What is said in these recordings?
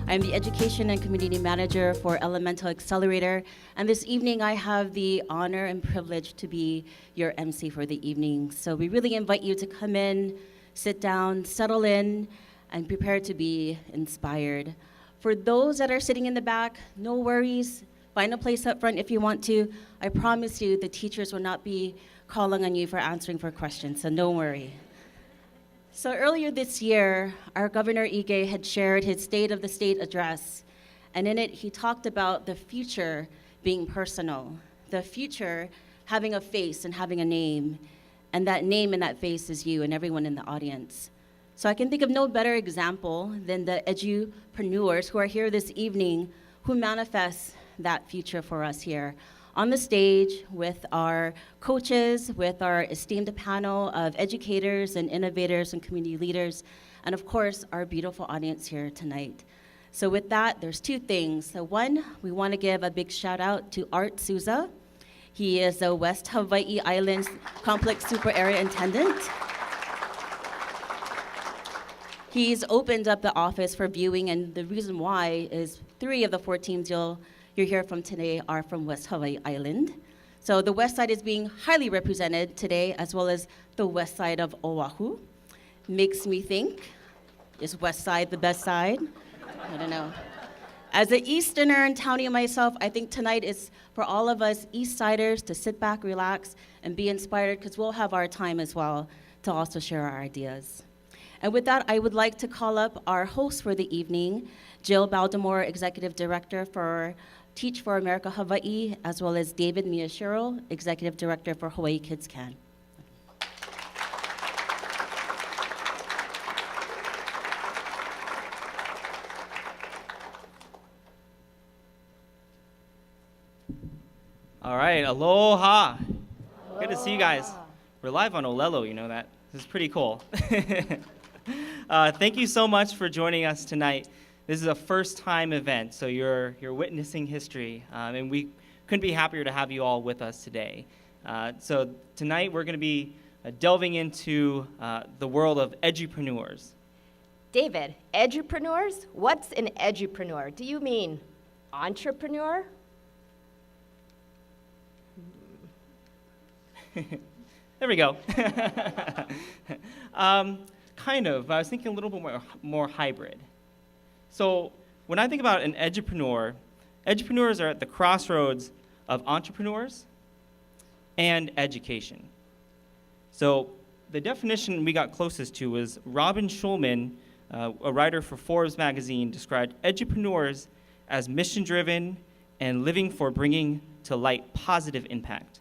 I'm the Education and Community Manager for Elemental Accelerator, and this evening I have the honor and privilege to be your MC for the evening. So we really invite you to come in, sit down, settle in, and prepare to be inspired. For those that are sitting in the back, no worries. Find a place up front if you want to. I promise you the teachers will not be calling on you for answering for questions, so don't worry. So earlier this year, our Governor Ige had shared his State of the State address, and in it he talked about the future being personal, the future having a face and having a name, and that name and that face is you and everyone in the audience. So I can think of no better example than the edupreneurs who are here this evening who manifest that future for us here on the stage with our coaches, with our esteemed panel of educators and innovators and community leaders, and of course, our beautiful audience here tonight. So with that, there's two things. So one, we want to give a big shout out to Art Souza. He is the West Hawaii Islands Complex Super Area Intendant. He's opened up the office for viewing, and the reason why is 3 of the 4 teams you'll hear from today are from West Hawaii Island. So the west side is being highly represented today, as well as the west side of Oahu. Makes me think, is west side the best side? I don't know. As an Easterner and townie myself, I think tonight is for all of us East Siders to sit back, relax, and be inspired, because we'll have our time as well to also share our ideas. And with that, I would like to call up our host for the evening, Jill Baldemore, Executive Director for Teach for America Hawaii, as well as David Miyashiro, Executive Director for HawaiiKidsCAN. All right, aloha. Good to see you guys. We're live on Olelo, you know that. This is pretty cool. Thank you so much for joining us tonight. This is a first-time event, so you're witnessing history, and we couldn't be happier to have you all with us today. So tonight we're going to be delving into the world of edupreneurs. David, edupreneurs? What's an edupreneur? Do you mean entrepreneur? There we go. Kind of, but I was thinking a little bit more hybrid. So when I think about an edupreneur, edupreneurs are at the crossroads of entrepreneurs and education. So the definition we got closest to was Robin Schulman, a writer for Forbes magazine, described edupreneurs as mission-driven and living for bringing to light positive impact.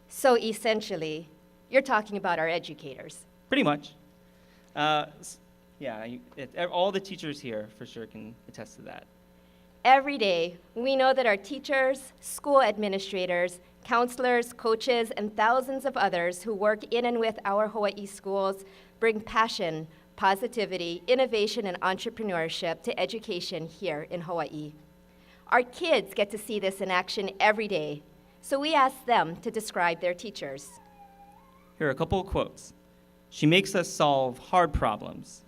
So essentially, you're talking about our educators. Pretty much. Yeah, all the teachers here for sure can attest to that. Every day, we know that our teachers, school administrators, counselors, coaches, and thousands of others who work in and with our Hawaii schools bring passion, positivity, innovation, and entrepreneurship to education here in Hawaii. Our kids get to see this in action every day, so we ask them to describe their teachers. Here are a couple of quotes. She makes us solve hard problems.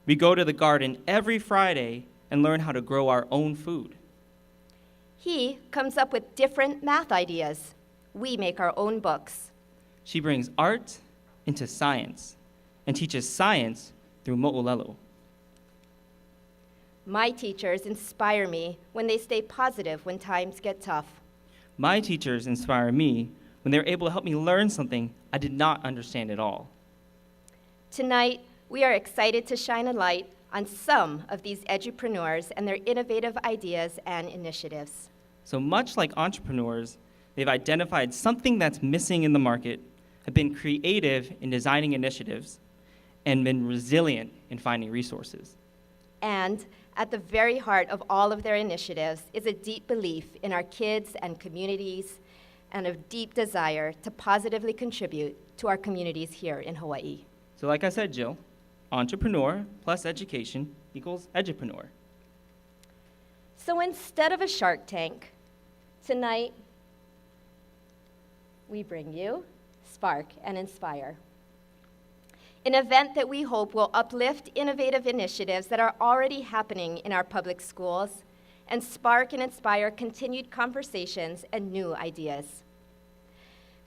We go to the garden every Friday and learn how to grow our own food. He comes up with different math ideas. We make our own books. She brings art into science and teaches science through mo'olelo. My teachers inspire me when they stay positive when times get tough. My teachers inspire me when they're able to help me learn something I did not understand at all. Tonight, we are excited to shine a light on some of these edupreneurs and their innovative ideas and initiatives. So much like entrepreneurs, they've identified something that's missing in the market, have been creative in designing initiatives, and been resilient in finding resources. And at the very heart of all of their initiatives is a deep belief in our kids and communities and a deep desire to positively contribute to our communities here in Hawaii. So like I said, Jill, entrepreneur plus education equals edupreneur. So instead of a Shark Tank, tonight we bring you Spark and Inspire. an event that we hope will uplift innovative initiatives that are already happening in our public schools and spark and inspire continued conversations and new ideas.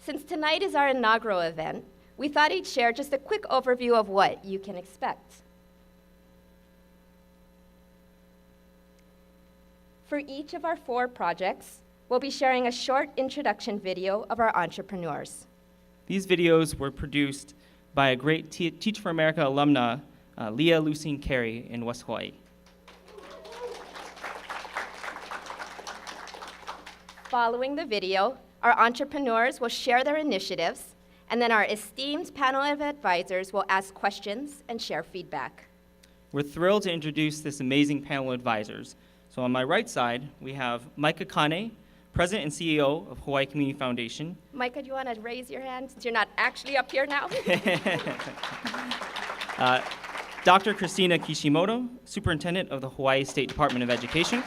Since tonight is our inaugural event, we thought I'd share just a quick overview of what you can expect. For each of our 4 projects, we'll be sharing a short introduction video of our entrepreneurs. These videos were produced by a great Teach for America alumna, Leah Lucine Carey in West Hawaii. Following the video, our entrepreneurs will share their initiatives, and then our esteemed panel of advisors will ask questions and share feedback. We're thrilled to introduce this amazing panel of advisors. So on my right side, we have Micah Kane, President and CEO of Hawaii Community Foundation. Micah, do you want to raise your hand since you're not actually up here now? Dr. Christina Kishimoto, Superintendent of the Hawaii State Department of Education.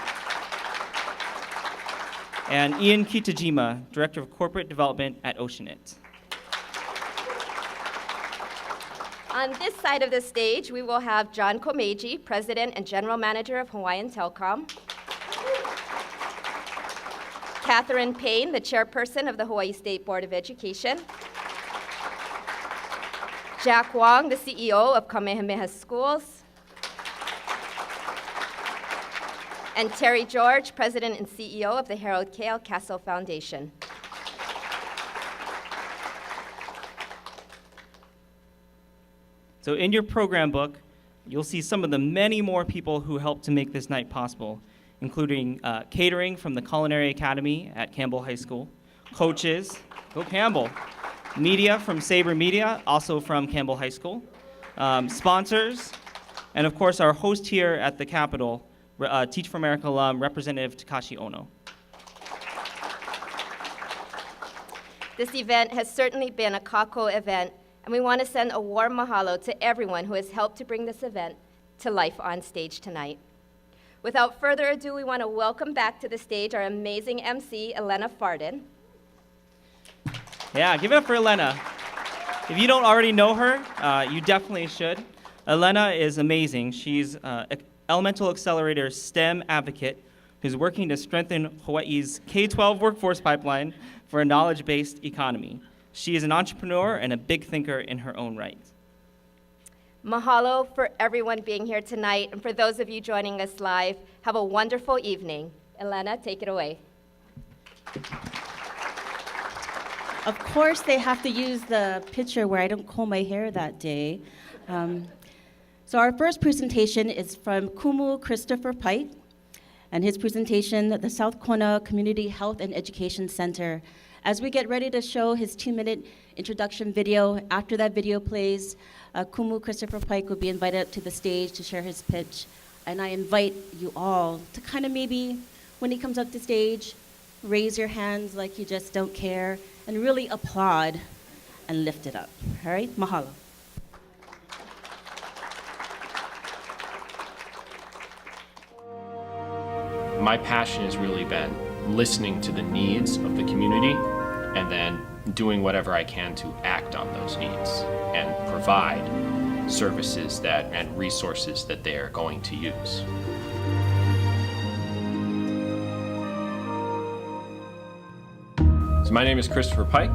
And Ian Kitajima, Director of Corporate Development at OceanIt. On this side of the stage, we will have John Komeiji, President and General Manager of Hawaiian Telcom. Catherine Payne, the Chairperson of the Hawaii State Board of Education. Jack Wong, the CEO of Kamehameha Schools. And Terry George, President and CEO of the Harold K. L. Castle Foundation. So in your program book, you'll see some of the many more people who helped to make this night possible, including catering from the Culinary Academy at Campbell High School, coaches, go Campbell, media from Sabre Media, also from Campbell High School, sponsors, and of course our host here at the Capitol, Teach for America alum, Representative Takashi Ono. This event has certainly been a kako event, and we want to send a warm mahalo to everyone who has helped to bring this event to life on stage tonight. Without further ado, we want to welcome back to the stage our amazing MC, Elena Fardin. Yeah, give it up for Elena. If you don't already know her, you definitely should. Elena is amazing. She's Elemental Accelerator STEM advocate who's working to strengthen Hawaii's K-12 workforce pipeline for a knowledge-based economy. She is an entrepreneur and a big thinker in her own right. Mahalo for everyone being here tonight, and for those of you joining us live, have a wonderful evening. Elena, take it away. Of course, they have to use the picture where I don't comb my hair that day. So our first presentation is from Kumu Christopher Pike, and his presentation, the South Kona Community Health and Education Center. As we get ready to show his 2-minute introduction video, after that video plays, Kumu Christopher Pike will be invited up to the stage to share his pitch. And I invite you all to kind of maybe, when he comes up to stage, raise your hands like you just don't care, and really applaud and lift it up. All right, mahalo. My passion has really been listening to the needs of the community and then doing whatever I can to act on those needs and provide services and resources that they are going to use. So my name is Christopher Pike.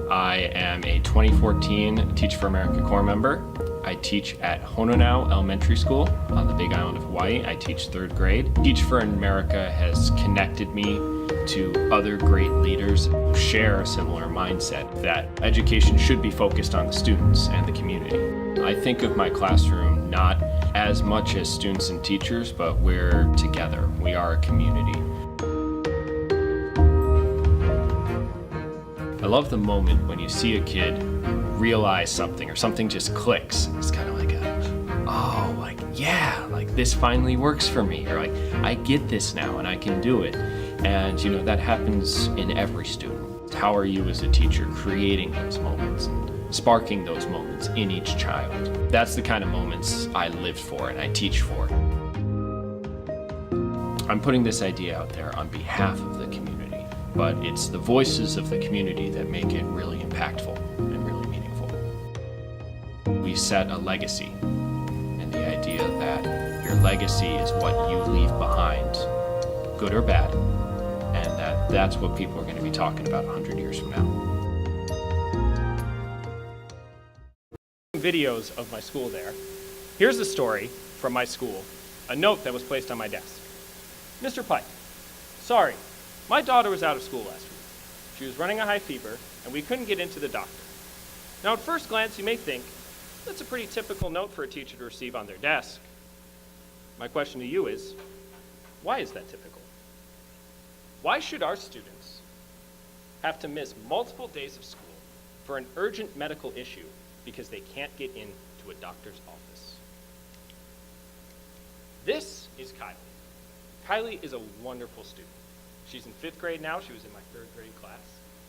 I am a 2014 Teach for America Corps member. I teach at Hononau Elementary School on the Big Island of Hawaii. I teach 3rd grade. Teach for America has connected me to other great leaders who share a similar mindset that education should be focused on the students and the community. I think of my classroom not as much as students and teachers, but we're together. We are a community. I love the moment when you see a kid realize something or something just clicks. It's kind of like this finally works for me, or like, I get this now and I can do it. And that happens in every student. How are you as a teacher creating those moments and sparking those moments in each child? That's the kind of moments I live for and I teach for. I'm putting this idea out there on behalf of the community, but it's the voices of the community that make it really impactful and really meaningful. We set a legacy. And the idea that your legacy is what you leave behind, good or bad, and that's what people are going to be talking about 100 years from now. Videos of my school there. Here's a story from my school, a note that was placed on my desk. Mr. Pike, sorry, my daughter was out of school last week. She was running a high fever, and we couldn't get into the doctor. Now, at first glance, you may think, that's a pretty typical note for a teacher to receive on their desk. My question to you is, why is that typical? Why should our students have to miss multiple days of school for an urgent medical issue because they can't get into a doctor's office? This is Kylie. Kylie is a wonderful student. She's in 5th grade now. She was in my 3rd grade class.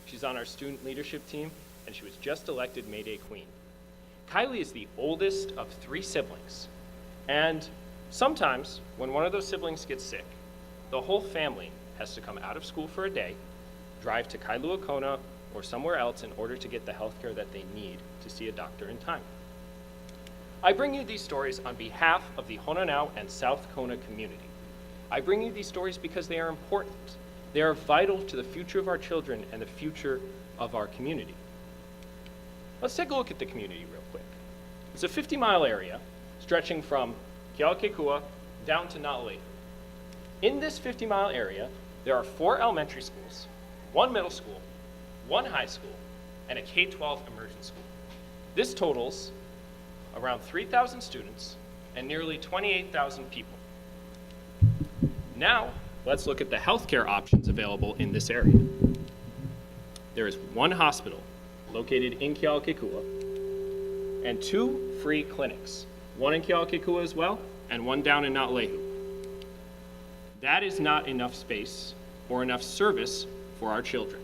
She's on our student leadership team, and she was just elected May Day Queen. Kylie is the oldest of 3 siblings, and sometimes when one of those siblings gets sick, the whole family has to come out of school for a day, drive to Kailua Kona or somewhere else in order to get the health care that they need to see a doctor in time. I bring you these stories on behalf of the Hononau and South Kona community. I bring you these stories because they are important. They are vital to the future of our children and the future of our community. Let's take a look at the community real quick. It's a 50-mile area stretching from Kealakekua down to Naʻalei. In this 50-mile area, there are 4 elementary schools, 1 middle school, 1 high school, and a K-12 immersion school. This totals around 3,000 students and nearly 28,000 people. Now, let's look at the healthcare options available in this area. There is 1 hospital located in Kealakekua and 2 free clinics, 1 in Kealakekua as well and 1 down in Naʻalei. That is not enough space or enough service for our children.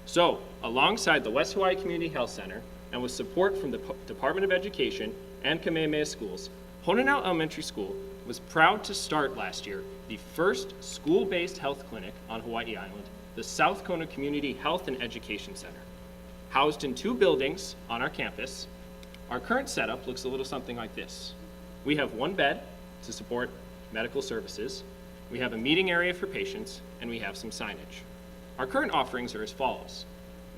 So, alongside the West Hawaii Community Health Center and with support from the Department of Education and Kamehameha Schools, Hononau Elementary School was proud to start last year the first school-based health clinic on Hawaii Island, the South Kona Community Health and Education Center. Housed in 2 buildings on our campus, our current setup looks a little something like this. We have 1 bed to support medical services, we have a meeting area for patients, and we have some signage. Our current offerings are as follows: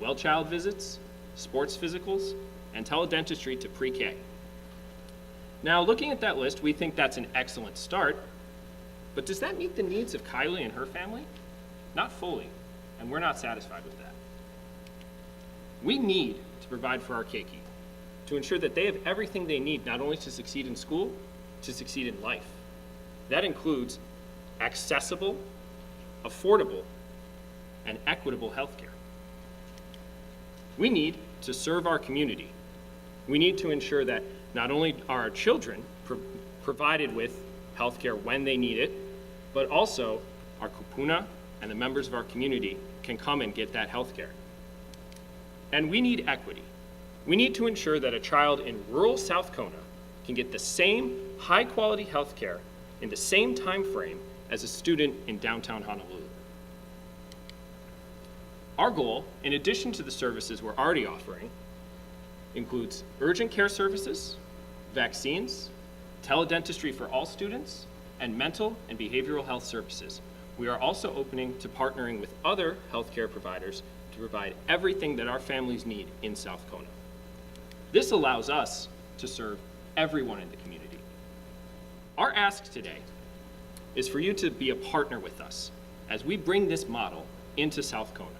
well child visits, sports physicals, and teledentistry to pre-K. Now, looking at that list, we think that's an excellent start, but does that meet the needs of Kylie and her family? Not fully, and we're not satisfied with that. We need to provide for our keiki, to ensure that they have everything they need not only to succeed in school, to succeed in life. That includes accessible, affordable, and equitable healthcare. We need to serve our community. We need to ensure that not only are our children provided with healthcare when they need it, but also our kupuna and the members of our community can come and get that healthcare. And we need equity. We need to ensure that a child in rural South Kona can get the same high-quality healthcare in the same time frame as a student in downtown Honolulu. Our goal, in addition to the services we're already offering, includes urgent care services, vaccines, teledentistry for all students, and mental and behavioral health services. We are also opening to partnering with other healthcare providers to provide everything that our families need in South Kona. This allows us to serve everyone in the community. Our ask today is for you to be a partner with us as we bring this model into South Kona.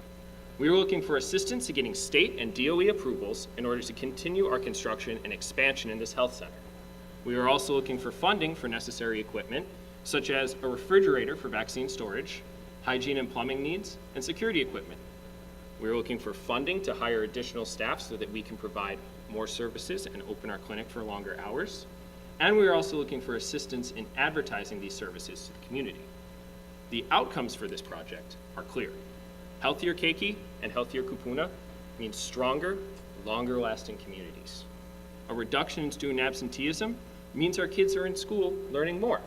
We are looking for assistance in getting state and DOE approvals in order to continue our construction and expansion in this health center. We are also looking for funding for necessary equipment, such as a refrigerator for vaccine storage, hygiene and plumbing needs, and security equipment. We are looking for funding to hire additional staff so that we can provide more services and open our clinic for longer hours. And we are also looking for assistance in advertising these services to the community. The outcomes for this project are clear. Healthier keiki and healthier kupuna means stronger, longer-lasting communities. A reduction in student absenteeism means our kids are in school learning more.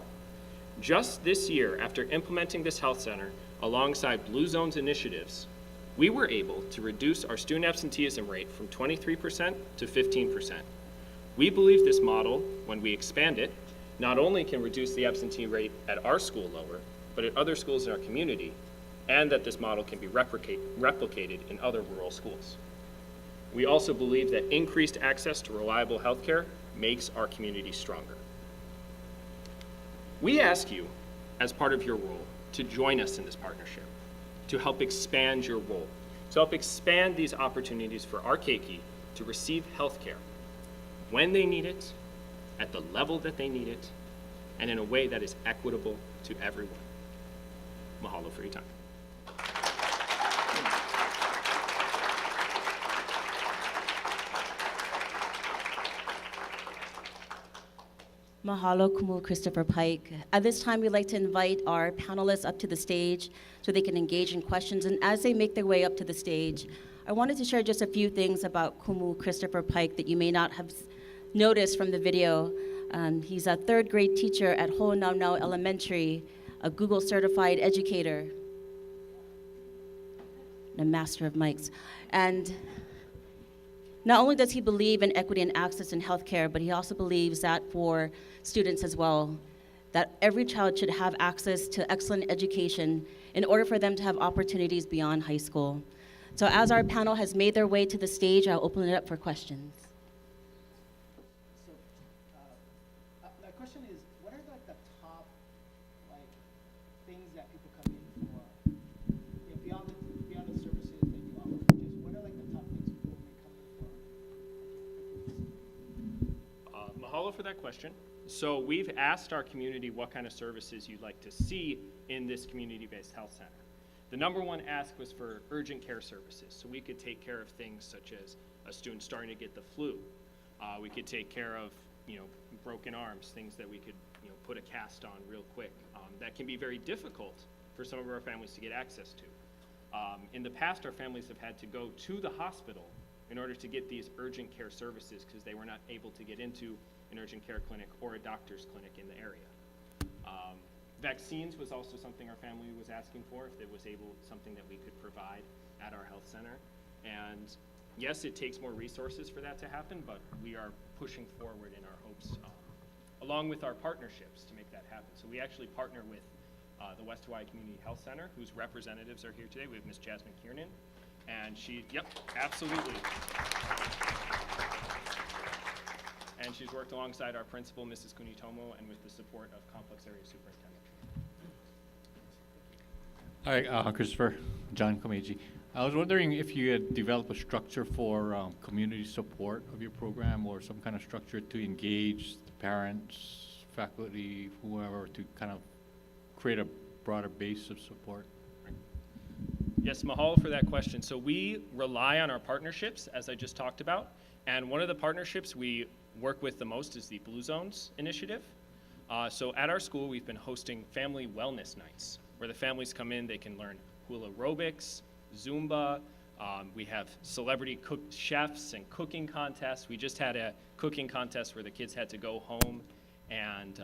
Just this year, after implementing this health center alongside Blue Zone's initiatives, we were able to reduce our student absenteeism rate from 23% to 15%. We believe this model, when we expand it, not only can reduce the absentee rate at our school lower, but at other schools in our community, and that this model can be replicated in other rural schools. We also believe that increased access to reliable healthcare makes our community stronger. We ask you, as part of your role, to join us in this partnership, to help expand your role, to help expand these opportunities for our keiki to receive healthcare when they need it, at the level that they need it, and in a way that is equitable to everyone. Mahalo for your time. Mahalo Kumu Christopher Pike. At this time, we'd like to invite our panelists up to the stage so they can engage in questions. And as they make their way up to the stage, I wanted to share just a few things about Kumu Christopher Pike that you may not have noticed from the video. He's a third grade teacher at Ho'onaunau Elementary, a Google certified educator, and a master of mics. And not only does he believe in equity and access in healthcare, but he also believes that for students as well, that every child should have access to excellent education in order for them to have opportunities beyond high school. So as our panel has made their way to the stage, I'll open it up for questions. So, my question is, what are like the top things that people come in for? You know, beyond the services that you offer, just what are like the top things people may come in for? Mahalo for that question. So we've asked our community what kind of services you'd like to see in this community-based health center. The number one ask was for urgent care services. So we could take care of things such as a student starting to get the flu. We could take care of, broken arms, things that we could, put a cast on real quick. That can be very difficult for some of our families to get access to. In the past, our families have had to go to the hospital in order to get these urgent care services because they were not able to get into an urgent care clinic or a doctor's clinic in the area. Vaccines was also something our family was asking for, if it was something that we could provide at our health center. And yes, it takes more resources for that to happen, but we are pushing forward in our hopes, along with our partnerships to make that happen. So we actually partner with the West Hawaii Community Health Center, whose representatives are here today. We have Ms. Jasmine Kiernan, and yep, absolutely. And she's worked alongside our principal, Mrs. Kunitomo, and with the support of Complex Area Superintendent. Hi, Christopher, John Komeiji. I was wondering if you had developed a structure for community support of your program, or some kind of structure to engage the parents, faculty, whoever, to kind of create a broader base of support. Yes, Mahalo for that question. So we rely on our partnerships, as I just talked about. And one of the partnerships we work with the most is the Blue Zones initiative. So at our school, we've been hosting family wellness nights, where the families come in, they can learn hula aerobics, Zumba. We have celebrity chefs and cooking contests. We just had a cooking contest where the kids had to go home and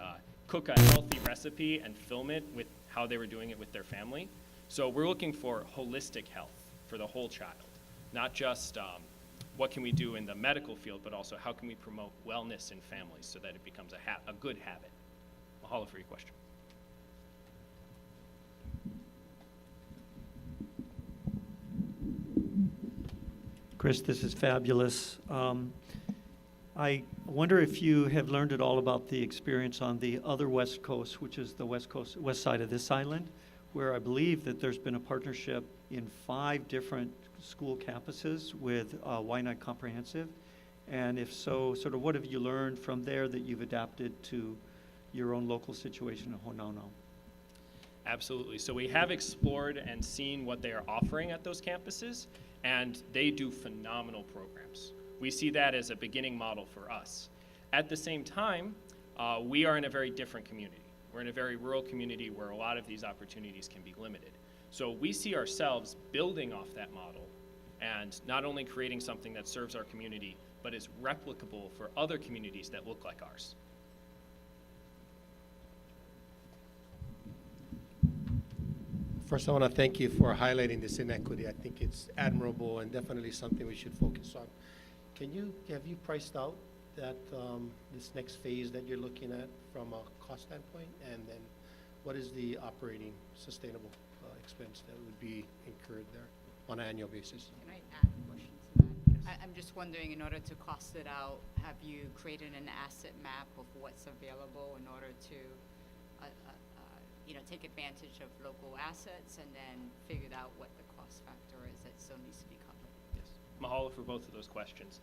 cook a healthy recipe and film it with how they were doing it with their family. So we're looking for holistic health for the whole child, not just what can we do in the medical field, but also how can we promote wellness in families so that it becomes a good habit. Mahalo for your question. Chris, this is fabulous. I wonder if you have learned at all about the experience on the other West Coast, which is the west side of this island, where I believe that there's been a partnership in 5 different school campuses with Waianae Comprehensive. And if so, sort of what have you learned from there that you've adapted to your own local situation in Ho'onaunau? Absolutely. So we have explored and seen what they are offering at those campuses, and they do phenomenal programs. We see that as a beginning model for us. At the same time, we are in a very different community. We're in a very rural community where a lot of these opportunities can be limited. So we see ourselves building off that model and not only creating something that serves our community, but is replicable for other communities that look like ours. First, I want to thank you for highlighting this inequity. I think it's admirable and definitely something we should focus on. Have you priced out that, this next phase that you're looking at from a cost standpoint? And then what is the operating sustainable expense that would be incurred there on an annual basis? Can I add a question to that? I'm just wondering, in order to cost it out, have you created an asset map of what's available in order to, take advantage of local assets, and then figured out what the cost factor is that still needs to be covered? Yes. Mahalo for both of those questions.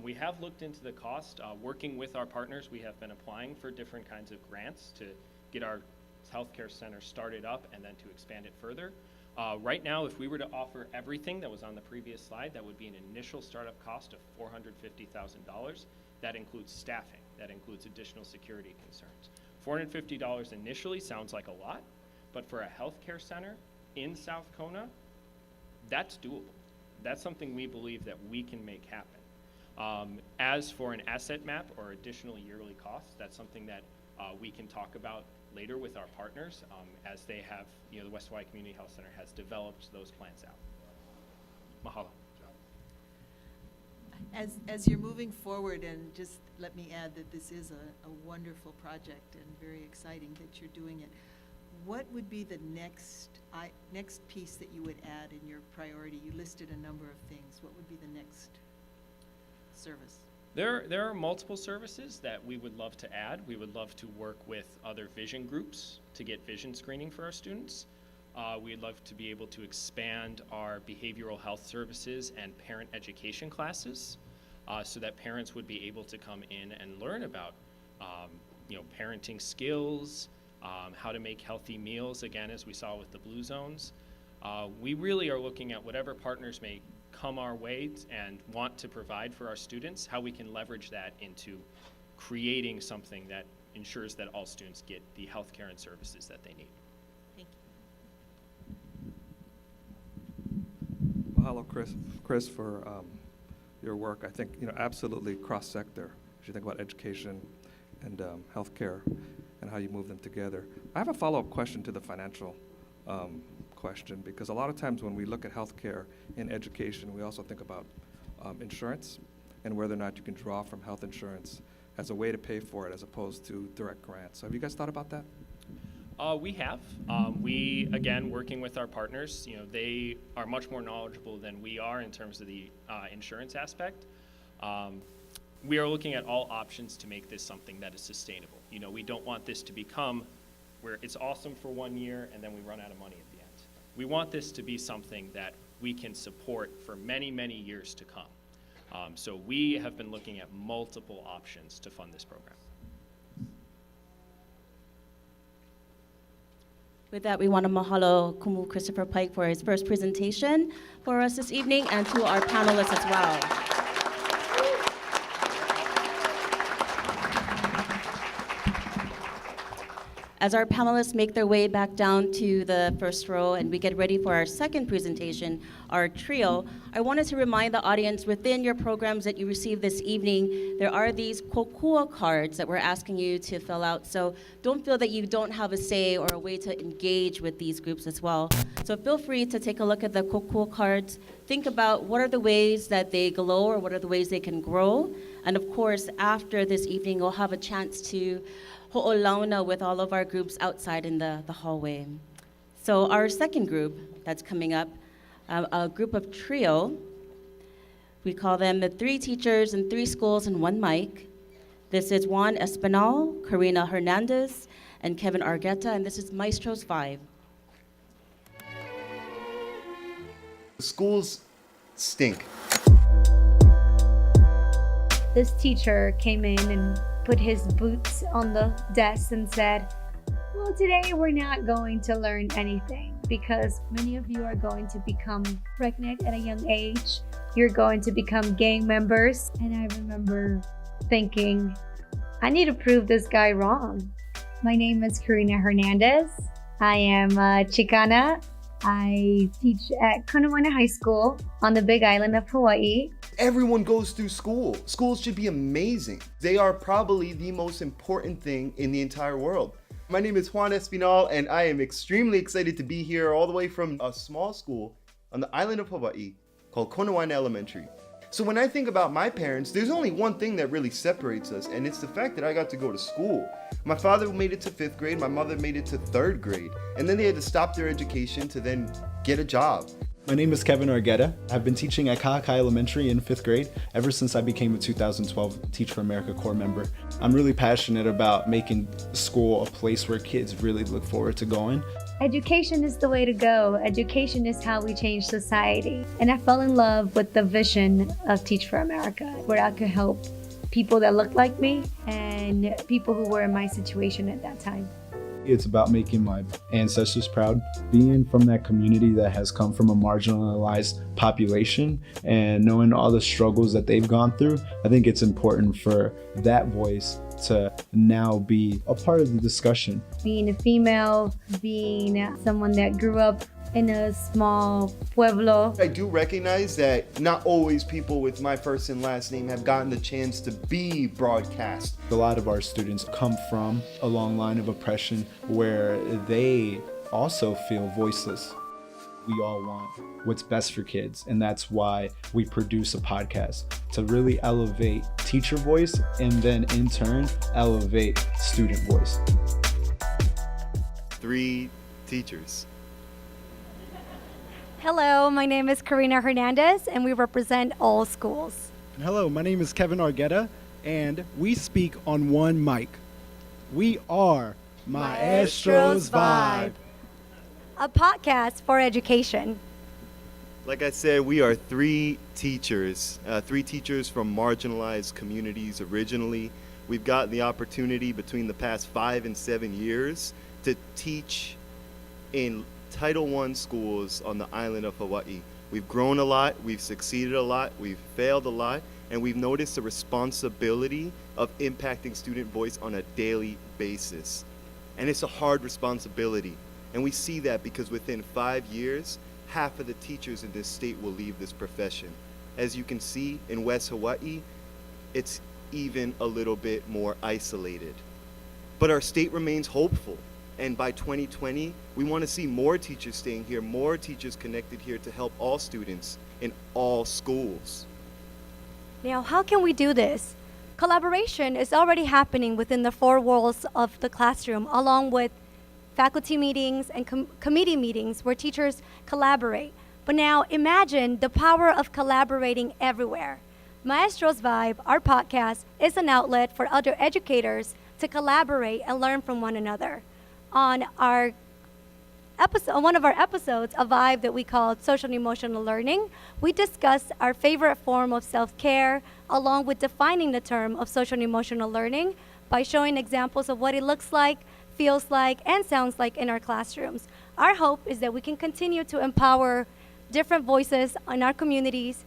We have looked into the cost. Working with our partners, we have been applying for different kinds of grants to get our healthcare center started up and then to expand it further. Right now, if we were to offer everything that was on the previous slide, that would be an initial startup cost of $450,000. That includes staffing. That includes additional security concerns. $450 initially sounds like a lot, but for a healthcare center in South Kona, that's doable. That's something we believe that we can make happen. As for an asset map or additional yearly costs, that's something that we can talk about later with our partners as they have, the West Hawaii Community Health Center has developed those plans out. Mahalo. As you're moving forward, and just let me add that this is a wonderful project and very exciting that you're doing it. What would be the next piece that you would add in your priority? You listed a number of things. What would be the next service? There are multiple services that we would love to add. We would love to work with other vision groups to get vision screening for our students. We'd love to be able to expand our behavioral health services and parent education classes so that parents would be able to come in and learn about parenting skills, how to make healthy meals, again, as we saw with the Blue Zones. We really are looking at whatever partners may come our way and want to provide for our students, how we can leverage that into creating something that ensures that all students get the healthcare and services that they need. Thank you. Mahalo, Chris, for your work. I think, absolutely cross-sector, as you think about education and healthcare and how you move them together. I have a follow-up question to the financial question, because a lot of times when we look at healthcare and education, we also think about insurance and whether or not you can draw from health insurance as a way to pay for it as opposed to direct grants. Have you guys thought about that? We have. We, again, working with our partners, they are much more knowledgeable than we are in terms of the insurance aspect. We are looking at all options to make this something that is sustainable. We don't want this to become where it's awesome for 1 year and then we run out of money at the end. We want this to be something that we can support for many, many years to come. So we have been looking at multiple options to fund this program. With that, we want to mahalo Kumu Christopher Pike for his first presentation for us this evening, and to our panelists as well. As our panelists make their way back down to the first row and we get ready for our second presentation, our trio, I wanted to remind the audience within your programs that you received this evening, there are these kokua cards that we're asking you to fill out. So don't feel that you don't have a say or a way to engage with these groups as well. So feel free to take a look at the kokua cards. Think about what are the ways that they glow or what are the ways they can grow. And of course, after this evening, we'll have a chance to ho'olauna with all of our groups outside in the hallway. So our second group that's coming up, a group of trio. We call them the 3 teachers in 3 schools and 1 mic. This is Juan Espinal, Karina Hernandez, and Kevin Argueta, and this is Maestro's 5. Schools stink. This teacher came in and put his boots on the desk and said, well, today we're not going to learn anything because many of you are going to become pregnant at a young age. You're going to become gang members. And I remember thinking, I need to prove this guy wrong. My name is Karina Hernandez. I am a Chicana. I teach at Kaneohe High School on the Big Island of Hawaii. Everyone goes through school. Schools should be amazing. They are probably the most important thing in the entire world. My name is Juan Espinal, and I am extremely excited to be here all the way from a small school on the island of Hawaii called Kaneohe Elementary. So when I think about my parents, there's only one thing that really separates us, and it's the fact that I got to go to school. My father made it to 5th grade, my mother made it to 3rd grade, and then they had to stop their education to then get a job. My name is Kevin Argueta. I've been teaching at HawaiiKidsCAN Elementary in 5th grade ever since I became a 2012 Teach for America Corps member. I'm really passionate about making school a place where kids really look forward to going. Education is the way to go. Education is how we change society. And I fell in love with the vision of Teach for America, where I could help people that look like me and people who were in my situation at that time. It's about making my ancestors proud. Being from that community that has come from a marginalized population and knowing all the struggles that they've gone through, I think it's important for that voice to now be a part of the discussion. Being a female, being someone that grew up in a small pueblo. I do recognize that not always people with my first and last name have gotten the chance to be broadcast. A lot of our students come from a long line of oppression where they also feel voiceless. We all want what's best for kids, and that's why we produce a podcast to really elevate teacher voice and then in turn elevate student voice. 3 teachers. Hello, my name is Karina Hernandez, and we represent all schools. Hello, my name is Kevin Argueta, and we speak on one mic. We are Maestro's Vibe, a podcast for education. Like I said, we are 3 teachers, 3 teachers from marginalized communities originally. We've gotten the opportunity between the past 5 and 7 years to teach in Title I schools on the island of Hawaii. We've grown a lot, we've succeeded a lot, we've failed a lot, and we've noticed the responsibility of impacting student voice on a daily basis. And it's a hard responsibility. And we see that because within 5 years, half of the teachers in this state will leave this profession. As you can see in West Hawaii, it's even a little bit more isolated. But our state remains hopeful. And by 2020, we want to see more teachers staying here, more teachers connected here to help all students in all schools. Now, how can we do this? Collaboration is already happening within the 4 walls of the classroom, along with faculty meetings and committee meetings where teachers collaborate. But now imagine the power of collaborating everywhere. Maestro's Vibe, our podcast, is an outlet for other educators to collaborate and learn from one another. On one of our episodes, a vibe that we called Social and Emotional Learning, we discussed our favorite form of self-care, along with defining the term of social and emotional learning by showing examples of what it looks like, feels like, and sounds like in our classrooms. Our hope is that we can continue to empower different voices in our communities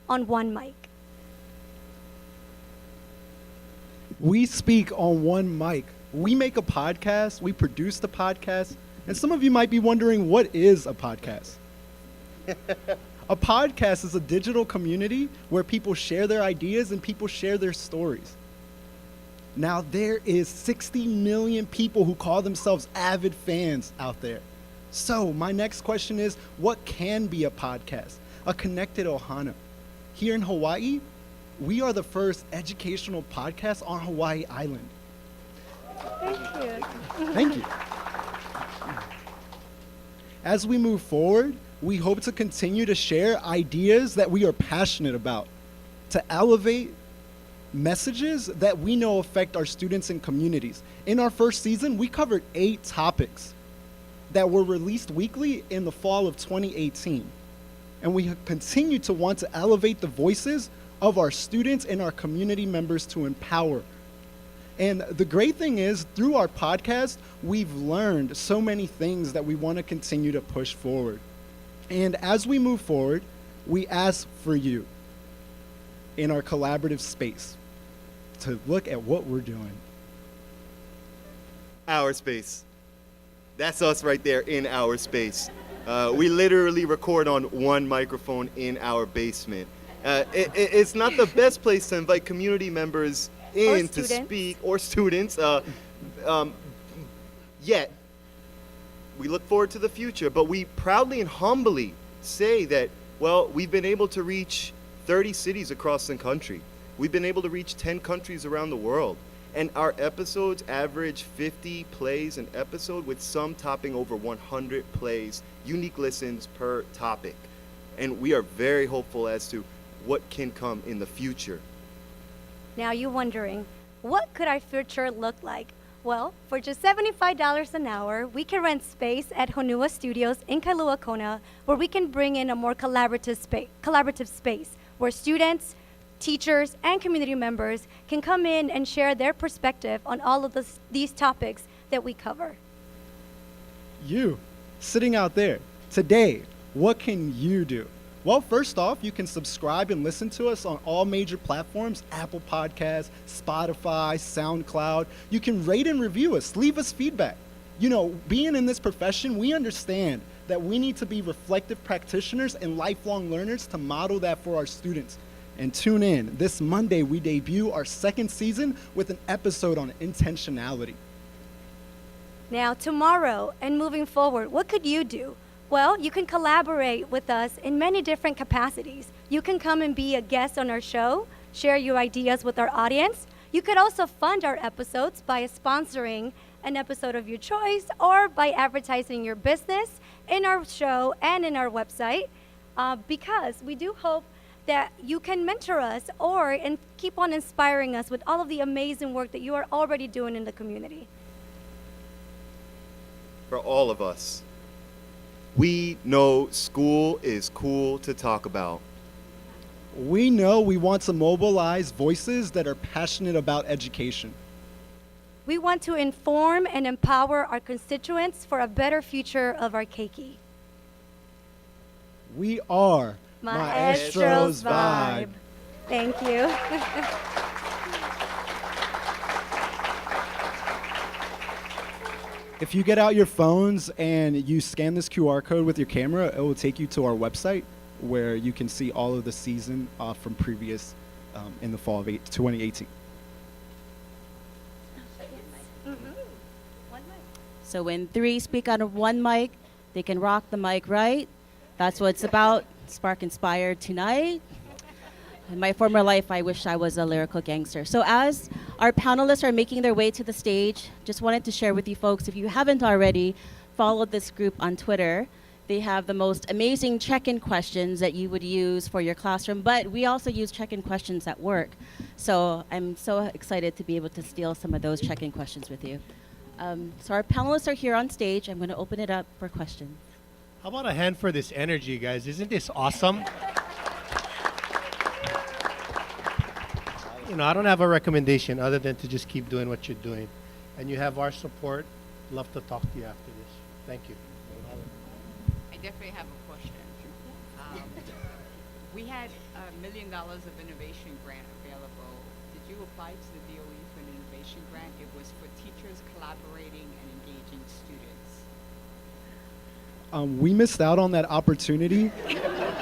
on one mic. We speak on one mic. We make a podcast, we produce the podcast, and some of you might be wondering, what is a podcast? A podcast is a digital community where people share their ideas and people share their stories. Now, there is 60 million people who call themselves avid fans out there. So my next question is, what can be a podcast? A connected ohana. Here in Hawaii, we are the first educational podcast on Hawaii Island. Thank you. Thank you. As we move forward, we hope to continue to share ideas that we are passionate about, to elevate messages that we know affect our students and communities. In our first season, we covered 8 topics that were released weekly in the fall of 2018. And we continue to want to elevate the voices of our students and our community members to empower. And the great thing is, through our podcast, we've learned so many things that we want to continue to push forward. And as we move forward, we ask for you in our collaborative space to look at what we're doing. Our space. That's us right there in our space. We literally record on one microphone in our basement. It's not the best place to invite community members in to speak, or students, yet. We look forward to the future, but we proudly and humbly say that, well, we've been able to reach 30 cities across the country. We've been able to reach 10 countries around the world. And our episodes average 50 plays an episode, with some topping over 100 plays, unique listens per topic. And we are very hopeful as to what can come in the future. Now you're wondering, what could our future look like? Well, for just $75 an hour, we can rent space at Honua Studios in Kailua Kona, where we can bring in a more collaborative space where students, teachers, and community members can come in and share their perspective on all of these topics that we cover. You, sitting out there, today, what can you do? Well, first off, you can subscribe and listen to us on all major platforms, Apple Podcasts, Spotify, SoundCloud. You can rate and review us, leave us feedback. You know, being in this profession, we understand that we need to be reflective practitioners and lifelong learners to model that for our students. And tune in. This Monday, we debut our second season with an episode on intentionality. Now, tomorrow and moving forward, what could you do? Well, you can collaborate with us in many different capacities. You can come and be a guest on our show, share your ideas with our audience. You could also fund our episodes by sponsoring an episode of your choice, or by advertising your business in our show and in our website, because we do hope that you can mentor us and keep on inspiring us with all of the amazing work that you are already doing in the community. For all of us, we know school is cool to talk about. We know we want to mobilize voices that are passionate about education. We want to inform and empower our constituents for a better future of our keiki. We are Maestro's Vibe. Thank you. If you get out your phones and you scan this QR code with your camera, it will take you to our website where you can see all of the season from previous in the fall of 2018. So when three speak out of one mic, they can rock the mic, right? That's what it's about. Spark Inspired tonight. In my former life, I wish I was a lyrical gangster. So as our panelists are making their way to the stage, just wanted to share with you folks, if you haven't already, followed this group on Twitter. They have the most amazing check-in questions that you would use for your classroom, but we also use check-in questions at work. So I'm so excited to be able to steal some of those check-in questions with you. So our panelists are here on stage. I'm going to open it up for questions. How about a hand for this energy, guys? Isn't this awesome? You know, I don't have a recommendation other than to just keep doing what you're doing. And you have our support. Love to talk to you after this. Thank you. I definitely have a question. We had $1 million of innovation grant available. Did you apply to the DOE for an innovation grant? It was for teachers collaborating and engaging students. We missed out on that opportunity.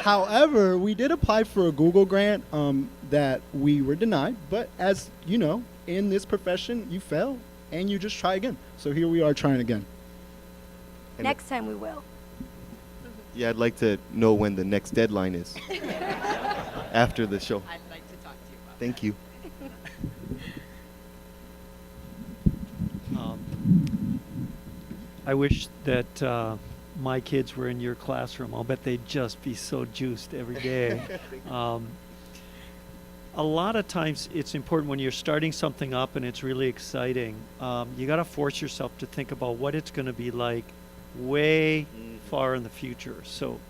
However, we did apply for a Google grant that we were denied. But as you know, in this profession, you fail and you just try again. So here we are trying again. Next time we will. Yeah, I'd like to know when the next deadline is. After the show. I'd like to talk to you about Thank you. I wish that my kids were in your classroom. I'll bet they'd just be so juiced every day. A lot of times it's important when you're starting something up and it's really exciting, you got to force yourself to think about what it's going to be like way far in the future. So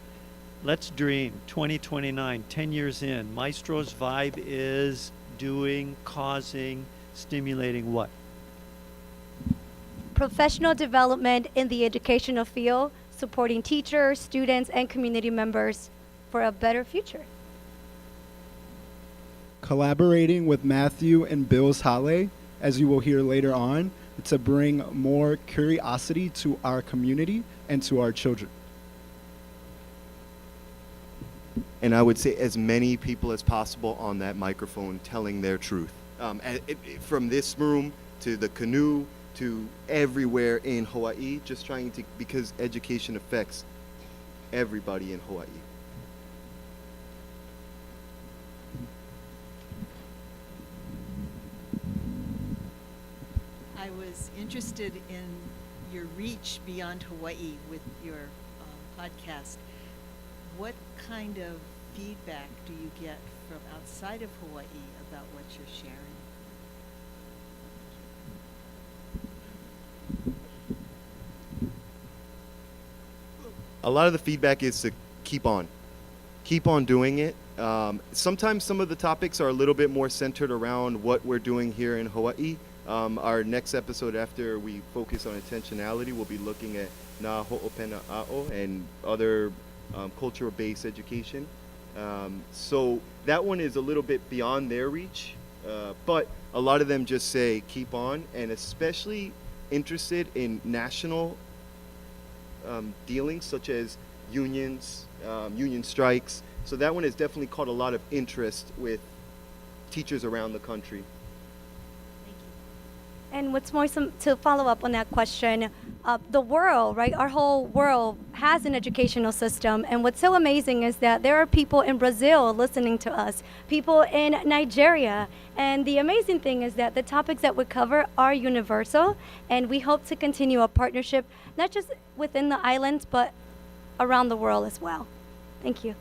let's dream 2029, 10 years in. Maestro's Vibe is doing, causing, stimulating what? Professional development in the educational field, supporting teachers, students, and community members for a better future. Collaborating with Matthew and Bill's Hale, as you will hear later on, to bring more curiosity to our community and to our children. And I would say as many people as possible on that microphone telling their truth. From this room to the canoe to everywhere in Hawaii, just trying to, because education affects everybody in Hawaii. I was interested in your reach beyond Hawaii with your podcast. What kind of feedback do you get from outside of Hawaii about what you're sharing? A lot of the feedback is to keep on doing it. Sometimes some of the topics are a little bit more centered around what we're doing here in Hawaii. Our next episode, after we focus on intentionality, we'll be looking at na ho'opena a'o and other culture-based education. So that one is a little bit beyond their reach, but a lot of them just say keep on, and especially interested in national dealings such as unions, union strikes. So that one has definitely caught a lot of interest with teachers around the country. And what's more, to follow up on that question, the world, right? Our whole world has an educational system. And what's so amazing is that there are people in Brazil listening to us, people in Nigeria. And the amazing thing is that the topics that we cover are universal. And we hope to continue a partnership, not just within the islands, but around the world as well. Thank you.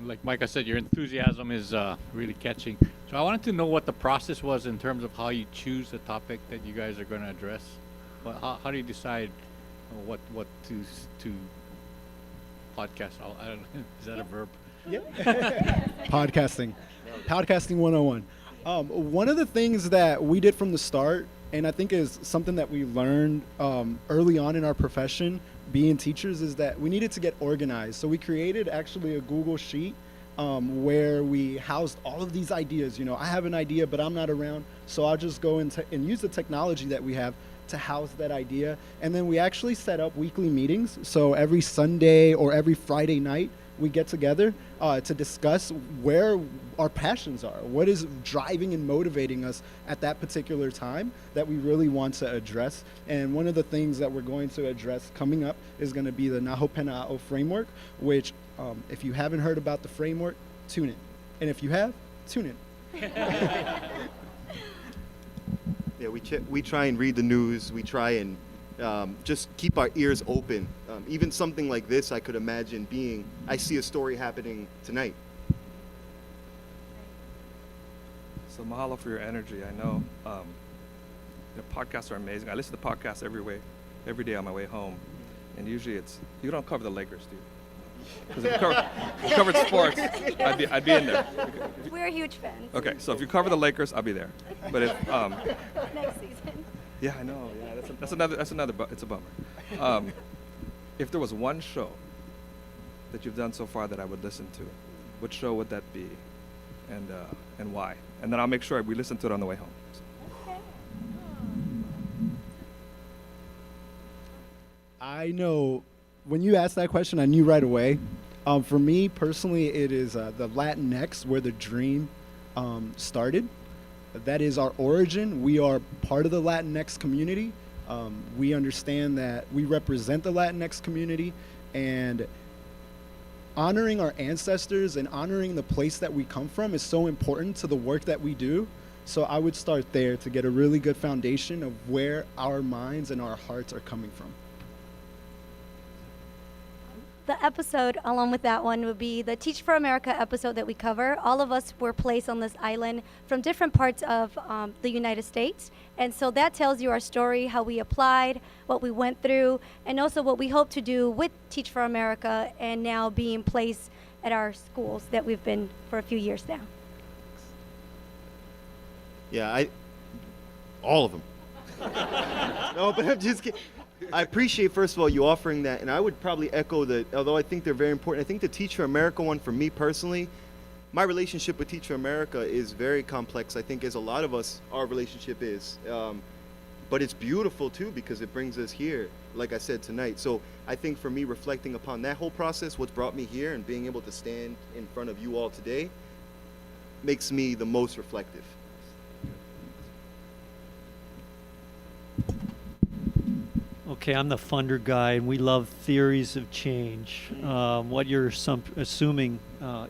Like Micah said, your enthusiasm is really catching. So I wanted to know what the process was in terms of how you choose the topic that you guys are going to address. How do you decide what to podcast? I don't know. Is that a verb? Yeah. Podcasting 101. One of the things that we did from the start, and I think is something that we learned early on in our profession, being teachers, is that we needed to get organized. So we created actually a Google Sheet where we housed all of these ideas. You know, I have an idea, but I'm not around, so I'll just go and use the technology that we have to house that idea. And then we actually set up weekly meetings. So every Sunday or every Friday night, we get together to discuss where our passions are, what is driving and motivating us at that particular time that we really want to address. And one of the things that we're going to address coming up is going to be the Nahopena'o framework, which if you haven't heard about the framework, tune in. And if you have, tune in. Yeah, we try and read the news. We try and just keep our ears open. Even something like this, I could imagine being, I see a story happening tonight. So mahalo for your energy. I know podcasts are amazing. I listen to podcasts every day on my way home, and usually you don't cover the Lakers, do you? Because if you covered sports, I'd be in there. We're huge fans. Okay, so if you cover the Lakers, I'll be there. But if next season. yeah, I know. Yeah, that's another. It's a bummer. If there was one show that you've done so far that I would listen to, what show would that be, and why? And then I'll make sure we listen to it on the way home. Okay. I know when you asked that question, I knew right away. For me personally, it is the Latinx, where the dream started. That is our origin. We are part of the Latinx community. We understand that we represent the Latinx community, and honoring our ancestors and honoring the place that we come from is so important to the work that we do. So I would start there to get a really good foundation of where our minds and our hearts are coming from. The episode along with that one would be the Teach for America episode that we cover. All of us were placed on this island from different parts of the United States. And so that tells you our story, how we applied, what we went through, and also what we hope to do with Teach for America and now being placed at our schools that we've been for a few years now. Yeah, all of them. No, but I'm just kidding. I appreciate, first of all, you offering that, and I would probably echo that, although I think they're very important. I think the Teach for America one, for me personally, my relationship with Teach for America is very complex. I think as a lot of us, our relationship is. But it's beautiful, too, because it brings us here, like I said, tonight. So I think for me, reflecting upon that whole process, what's brought me here, and being able to stand in front of you all today, makes me the most reflective. Okay, I'm the funder guy, and we love theories of change. What you're assuming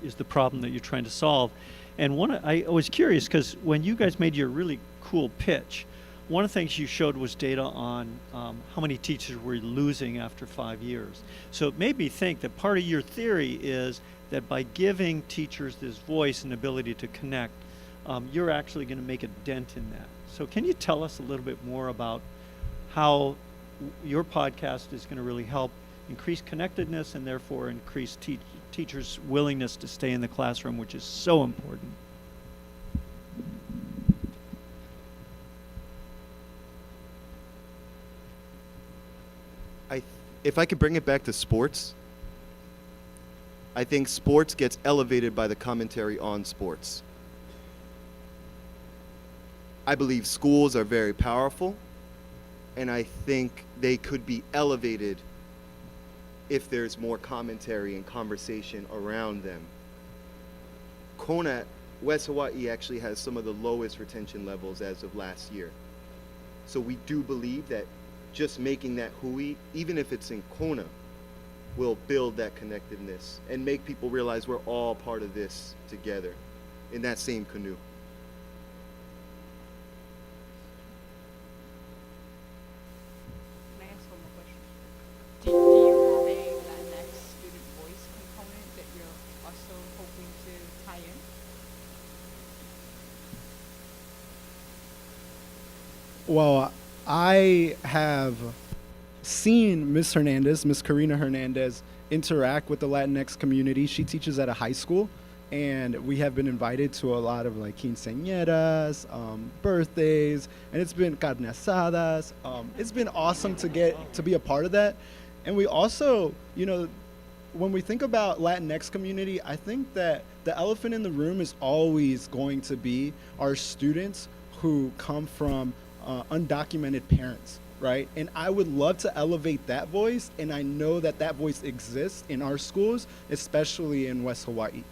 is the problem that you're trying to solve. And I was curious because when you guys made your really cool pitch, one of the things you showed was data on how many teachers we're losing after 5 years. So it made me think that part of your theory is that by giving teachers this voice and ability to connect, you're actually going to make a dent in that. So can you tell us a little bit more about how your podcast is going to really help increase connectedness and therefore increase teachers' willingness to stay in the classroom, which is so important? If I could bring it back to sports, I think sports gets elevated by the commentary on sports. I believe schools are very powerful, and I think they could be elevated if there's more commentary and conversation around them. Kona, West Hawaii actually has some of the lowest retention levels as of last year. So we do believe that just making that hui, even if it's in Kona, will build that connectedness and make people realize we're all part of this together in that same canoe. Can I ask one more question? Do you have a Latinx student voice component that you're also hoping to tie in? Well, I have seen Miss Karina Hernandez, interact with the Latinx community. She teaches at a high school, and we have been invited to a lot of like quinceañeras, birthdays, and it's been carne asadas. It's been awesome to get to be a part of that. And we also, you know, when we think about Latinx community, I think that the elephant in the room is always going to be our students who come from undocumented parents, right? And I would love to elevate that voice, and I know that that voice exists in our schools, especially in West Hawaii.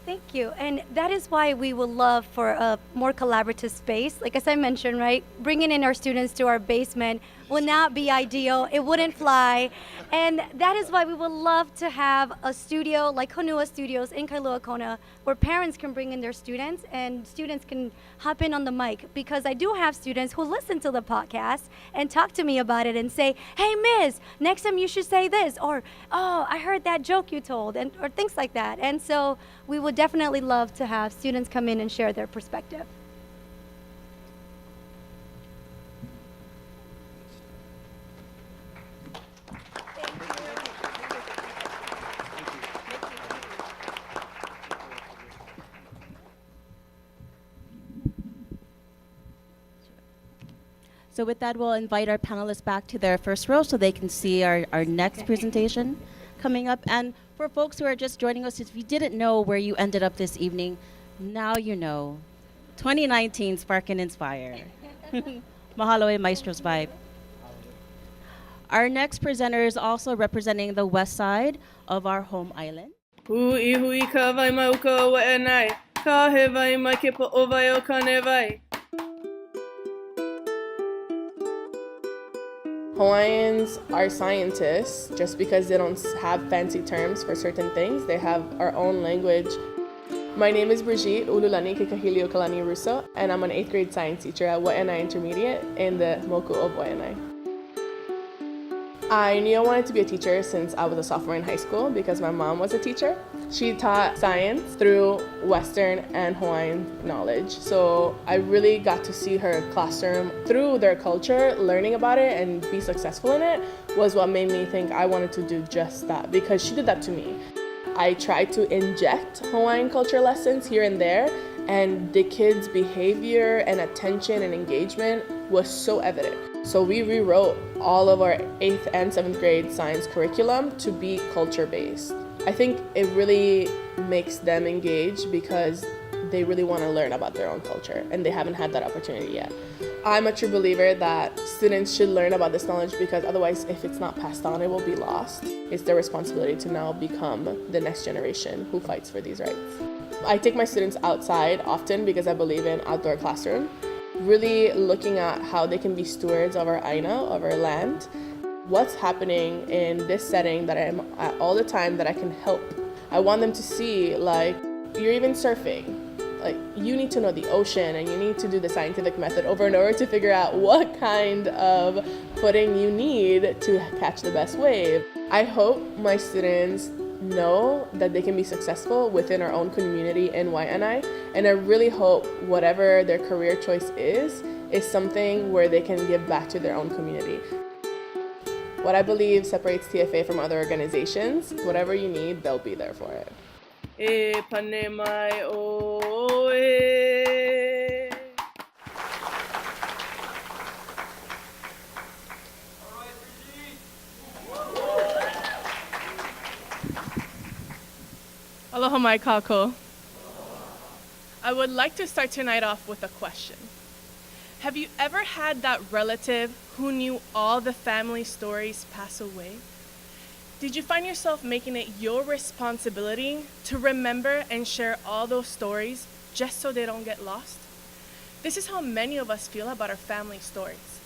Thank you. And that is why we would love for a more collaborative space. Like as I mentioned, right, bringing in our students to our basement would not be ideal. It wouldn't fly. And that is why we would love to have a studio like Honua Studios in Kailua Kona, where parents can bring in their students and students can hop in on the mic. Because I do have students who listen to the podcast and talk to me about it and say, hey, Miss, next time you should say this, or, oh, I heard that joke you told, and or things like that. And so we would definitely love to have students come in and share their perspective. So with that, we'll invite our panelists back to their first row so they can see our next presentation coming up. And for folks who are just joining us, if you didn't know where you ended up this evening, now you know. 2019 Spark and Inspire. Mahalo e Maestros Vibe. Our next presenter is also representing the west side of our home island. Hui hui ka vai mauka wa enai, ka he vai mai ke po o vai o ka ne vai. Hawaiians are scientists just because they don't have fancy terms for certain things. They have our own language. My name is Brigitte Ululani Kikahilio Kalani Russo, and I'm an 8th grade science teacher at Waianae Intermediate in the Moku of Waianae. I knew I wanted to be a teacher since I was a sophomore in high school because my mom was a teacher. She taught science through Western and Hawaiian knowledge. So I really got to see her classroom through their culture, learning about it and be successful in it was what made me think I wanted to do just that, because she did that to me. I tried to inject Hawaiian culture lessons here and there, and the kids' behavior and attention and engagement was so evident. So we rewrote all of our 8th and 7th grade science curriculum to be culture-based. I think it really makes them engage because they really want to learn about their own culture, and they haven't had that opportunity yet. I'm a true believer that students should learn about this knowledge because otherwise, if it's not passed on, it will be lost. It's their responsibility to now become the next generation who fights for these rights. I take my students outside often because I believe in outdoor classroom, really looking at how they can be stewards of our aina, of our land. What's happening in this setting that I'm at all the time that I can help I want them to see, like, you're even surfing. Like, you need to know the ocean and you need to do the scientific method over and over to figure out what kind of footing you need to catch the best wave. I hope my students know that they can be successful within our own community in Waianae, and I really hope whatever their career choice is something where they can give back to their own community. What I believe separates TFA from other organizations, whatever you need, they'll be there for it. Aloha mai kākou. I would like to start tonight off with a question. Have you ever had that relative who knew all the family stories pass away? Did you find yourself making it your responsibility to remember and share all those stories just so they don't get lost? This is how many of us feel about our family stories.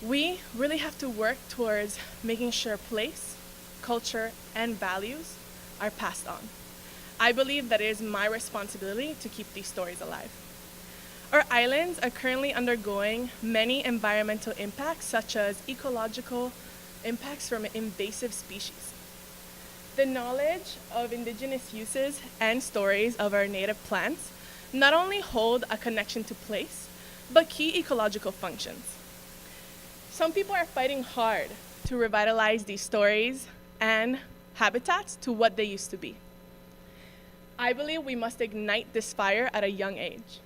We really have to work towards making sure place, culture, and values are passed on. I believe that it is my responsibility to keep these stories alive. Our islands are currently undergoing many environmental impacts, such as ecological impacts from invasive species. The knowledge of indigenous uses and stories of our native plants not only hold a connection to place, but key ecological functions. Some people are fighting hard to revitalize these stories and habitats to what they used to be. I believe we must ignite this fire at a young age.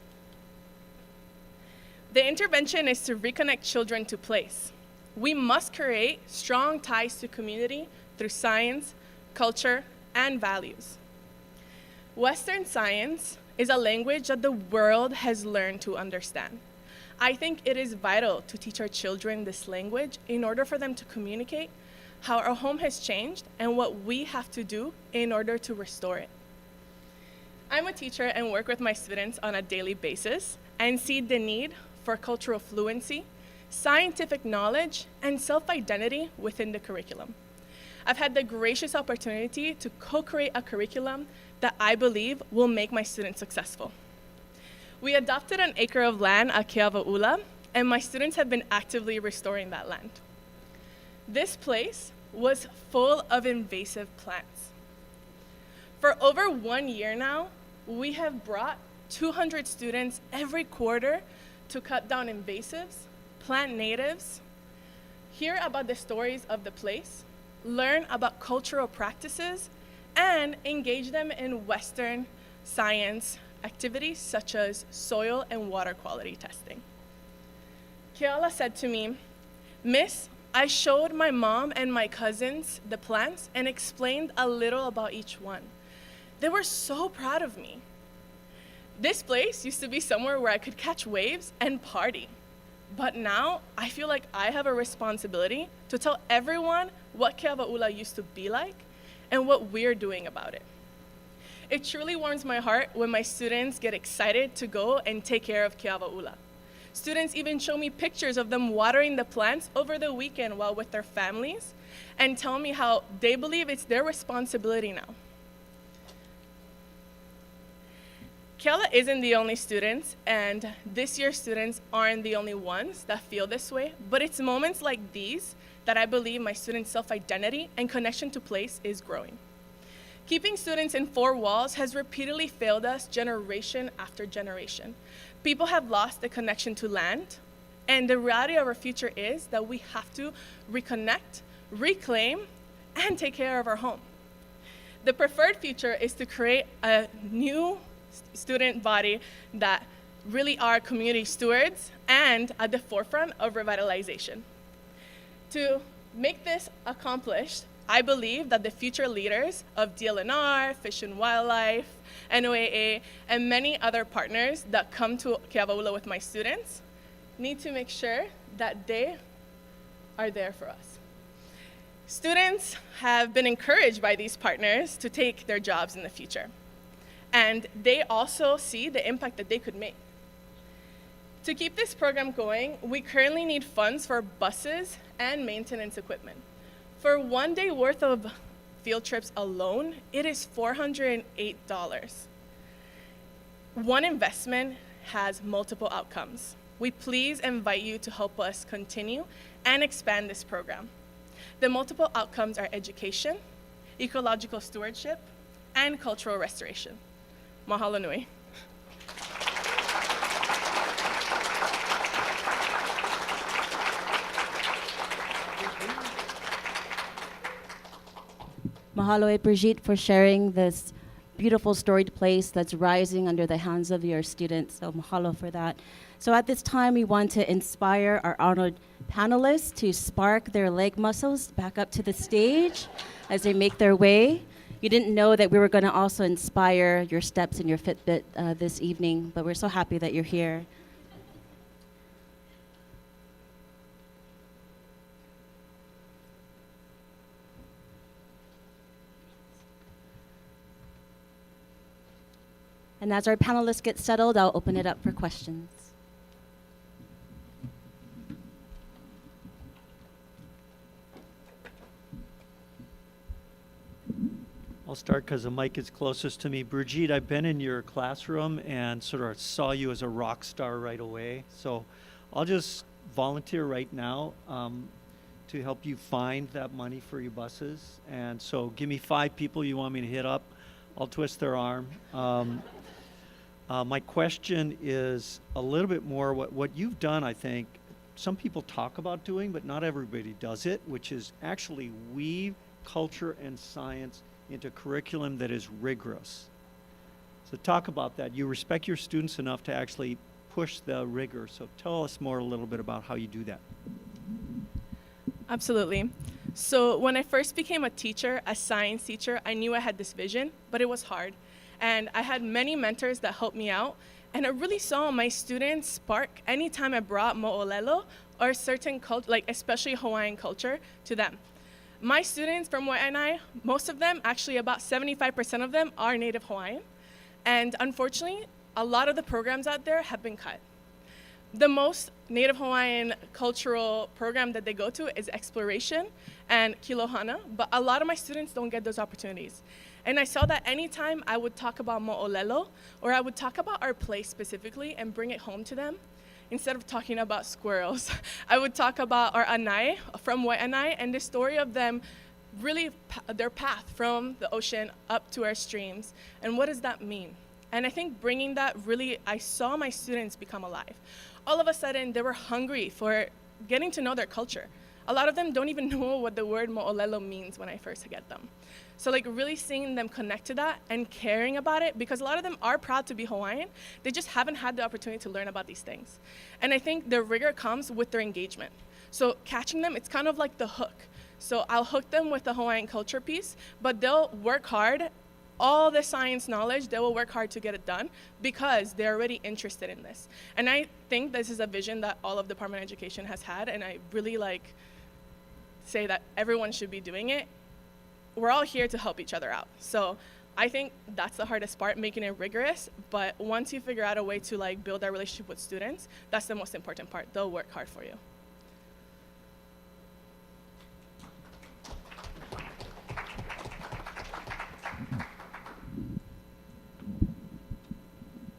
The intervention is to reconnect children to place. We must create strong ties to community through science, culture, and values. Western science is a language that the world has learned to understand. I think it is vital to teach our children this language in order for them to communicate how our home has changed and what we have to do in order to restore it. I'm a teacher and work with my students on a daily basis and see the need for cultural fluency, scientific knowledge, and self-identity within the curriculum. I've had the gracious opportunity to co-create a curriculum that I believe will make my students successful. We adopted an acre of land at Keawa'ula, and my students have been actively restoring that land. This place was full of invasive plants. For over 1 year now, we have brought 200 students every quarter to cut down invasives, plant natives, hear about the stories of the place, learn about cultural practices, and engage them in Western science activities such as soil and water quality testing. Keala said to me, "Miss, I showed my mom and my cousins the plants and explained a little about each one. They were so proud of me. This place used to be somewhere where I could catch waves and party. But now I feel like I have a responsibility to tell everyone what Keawa'ula used to be like and what we're doing about it." It truly warms my heart when my students get excited to go and take care of Keawa'ula. Students even show me pictures of them watering the plants over the weekend while with their families and tell me how they believe it's their responsibility now. Keala isn't the only students, and this year's students aren't the only ones that feel this way, but it's moments like these that I believe my students' self-identity and connection to place is growing. Keeping students in four walls has repeatedly failed us generation after generation. People have lost the connection to land, and the reality of our future is that we have to reconnect, reclaim, and take care of our home. The preferred future is to create a new student body that really are community stewards and at the forefront of revitalization. To make this accomplished, I believe that the future leaders of DLNR, Fish and Wildlife, NOAA, and many other partners that come to Keawa'ula with my students need to make sure that they are there for us. Students have been encouraged by these partners to take their jobs in the future, and they also see the impact that they could make. To keep this program going, we currently need funds for buses and maintenance equipment. For 1 day worth of field trips alone, it is $408. One investment has multiple outcomes. We please invite you to help us continue and expand this program. The multiple outcomes are education, ecological stewardship, and cultural restoration. Mahalo nui. Mahalo, Brigitte, for sharing this beautiful storied place that's rising under the hands of your students. So mahalo for that. So at this time, we want to inspire our honored panelists to spark their leg muscles back up to the stage as they make their way. You didn't know that we were going to also inspire your steps and your Fitbit this evening, but we're so happy that you're here. And as our panelists get settled, I'll open it up for questions. I'll start because the mic is closest to me. Brigitte, I've been in your classroom and sort of saw you as a rock star right away. So I'll just volunteer right now to help you find that money for your buses. And so give me 5 people you want me to hit up. I'll twist their arm. My question is a little bit more what you've done, I think, some people talk about doing, but not everybody does it, which is actually weave culture and science into curriculum that is rigorous. So talk about that. You respect your students enough to actually push the rigor. So tell us more a little bit about how you do that. Absolutely. So when I first became a teacher, a science teacher, I knew I had this vision, but it was hard. And I had many mentors that helped me out. And I really saw my students spark anytime I brought mo'olelo or certain culture, like especially Hawaiian culture, to them. My students from Waianae, most of them, actually about 75% of them are Native Hawaiian. And unfortunately, a lot of the programs out there have been cut. The most Native Hawaiian cultural program that they go to is exploration and kilohana, but a lot of my students don't get those opportunities. And I saw that anytime I would talk about mo'olelo, or I would talk about our place specifically and bring it home to them, instead of talking about squirrels, I would talk about our anai from Waianae and the story of them really their path from the ocean up to our streams. And what does that mean? And I think bringing that really, I saw my students become alive. All of a sudden, they were hungry for getting to know their culture. A lot of them don't even know what the word mo'olelo means when I first get them. So like really seeing them connect to that and caring about it, because a lot of them are proud to be Hawaiian, they just haven't had the opportunity to learn about these things. And I think the rigor comes with their engagement. So catching them, it's kind of like the hook. So I'll hook them with the Hawaiian culture piece, but they'll work hard. All the science knowledge, they will work hard to get it done because they're already interested in this. And I think this is a vision that all of Department of Education has had, and I really like say that everyone should be doing it. We're all here to help each other out. So I think that's the hardest part, making it rigorous. But once you figure out a way to like build that relationship with students, that's the most important part. They'll work hard for you.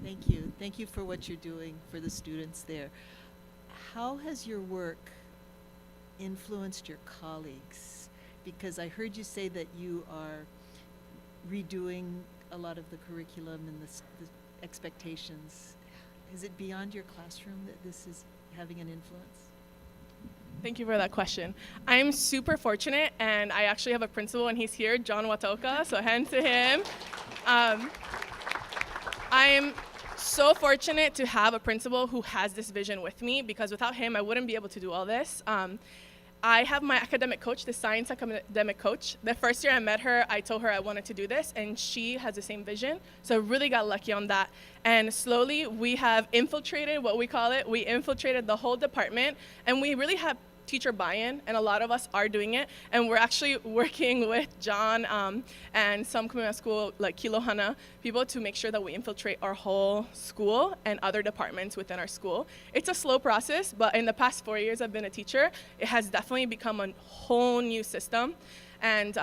Thank you. Thank you for what you're doing for the students there. How has your work influenced your colleagues? Because I heard you say that you are redoing a lot of the curriculum and the expectations. Is it beyond your classroom that this is having an influence? Thank you for that question. I'm super fortunate, and I actually have a principal, and he's here, John Watoka, so hand to him. I am so fortunate to have a principal who has this vision with me, because without him, I wouldn't be able to do all this. I have my academic coach, the science academic coach. The first year I met her, I told her I wanted to do this, and she has the same vision. So I really got lucky on that. And slowly we have infiltrated, what we call it, we infiltrated the whole department, and we really have teacher buy-in, and a lot of us are doing it. And we're actually working with John and some Kamehameha School, like Kilohana people, to make sure that we infiltrate our whole school and other departments within our school. It's a slow process, but in the past 4 years I've been a teacher, it has definitely become a whole new system. And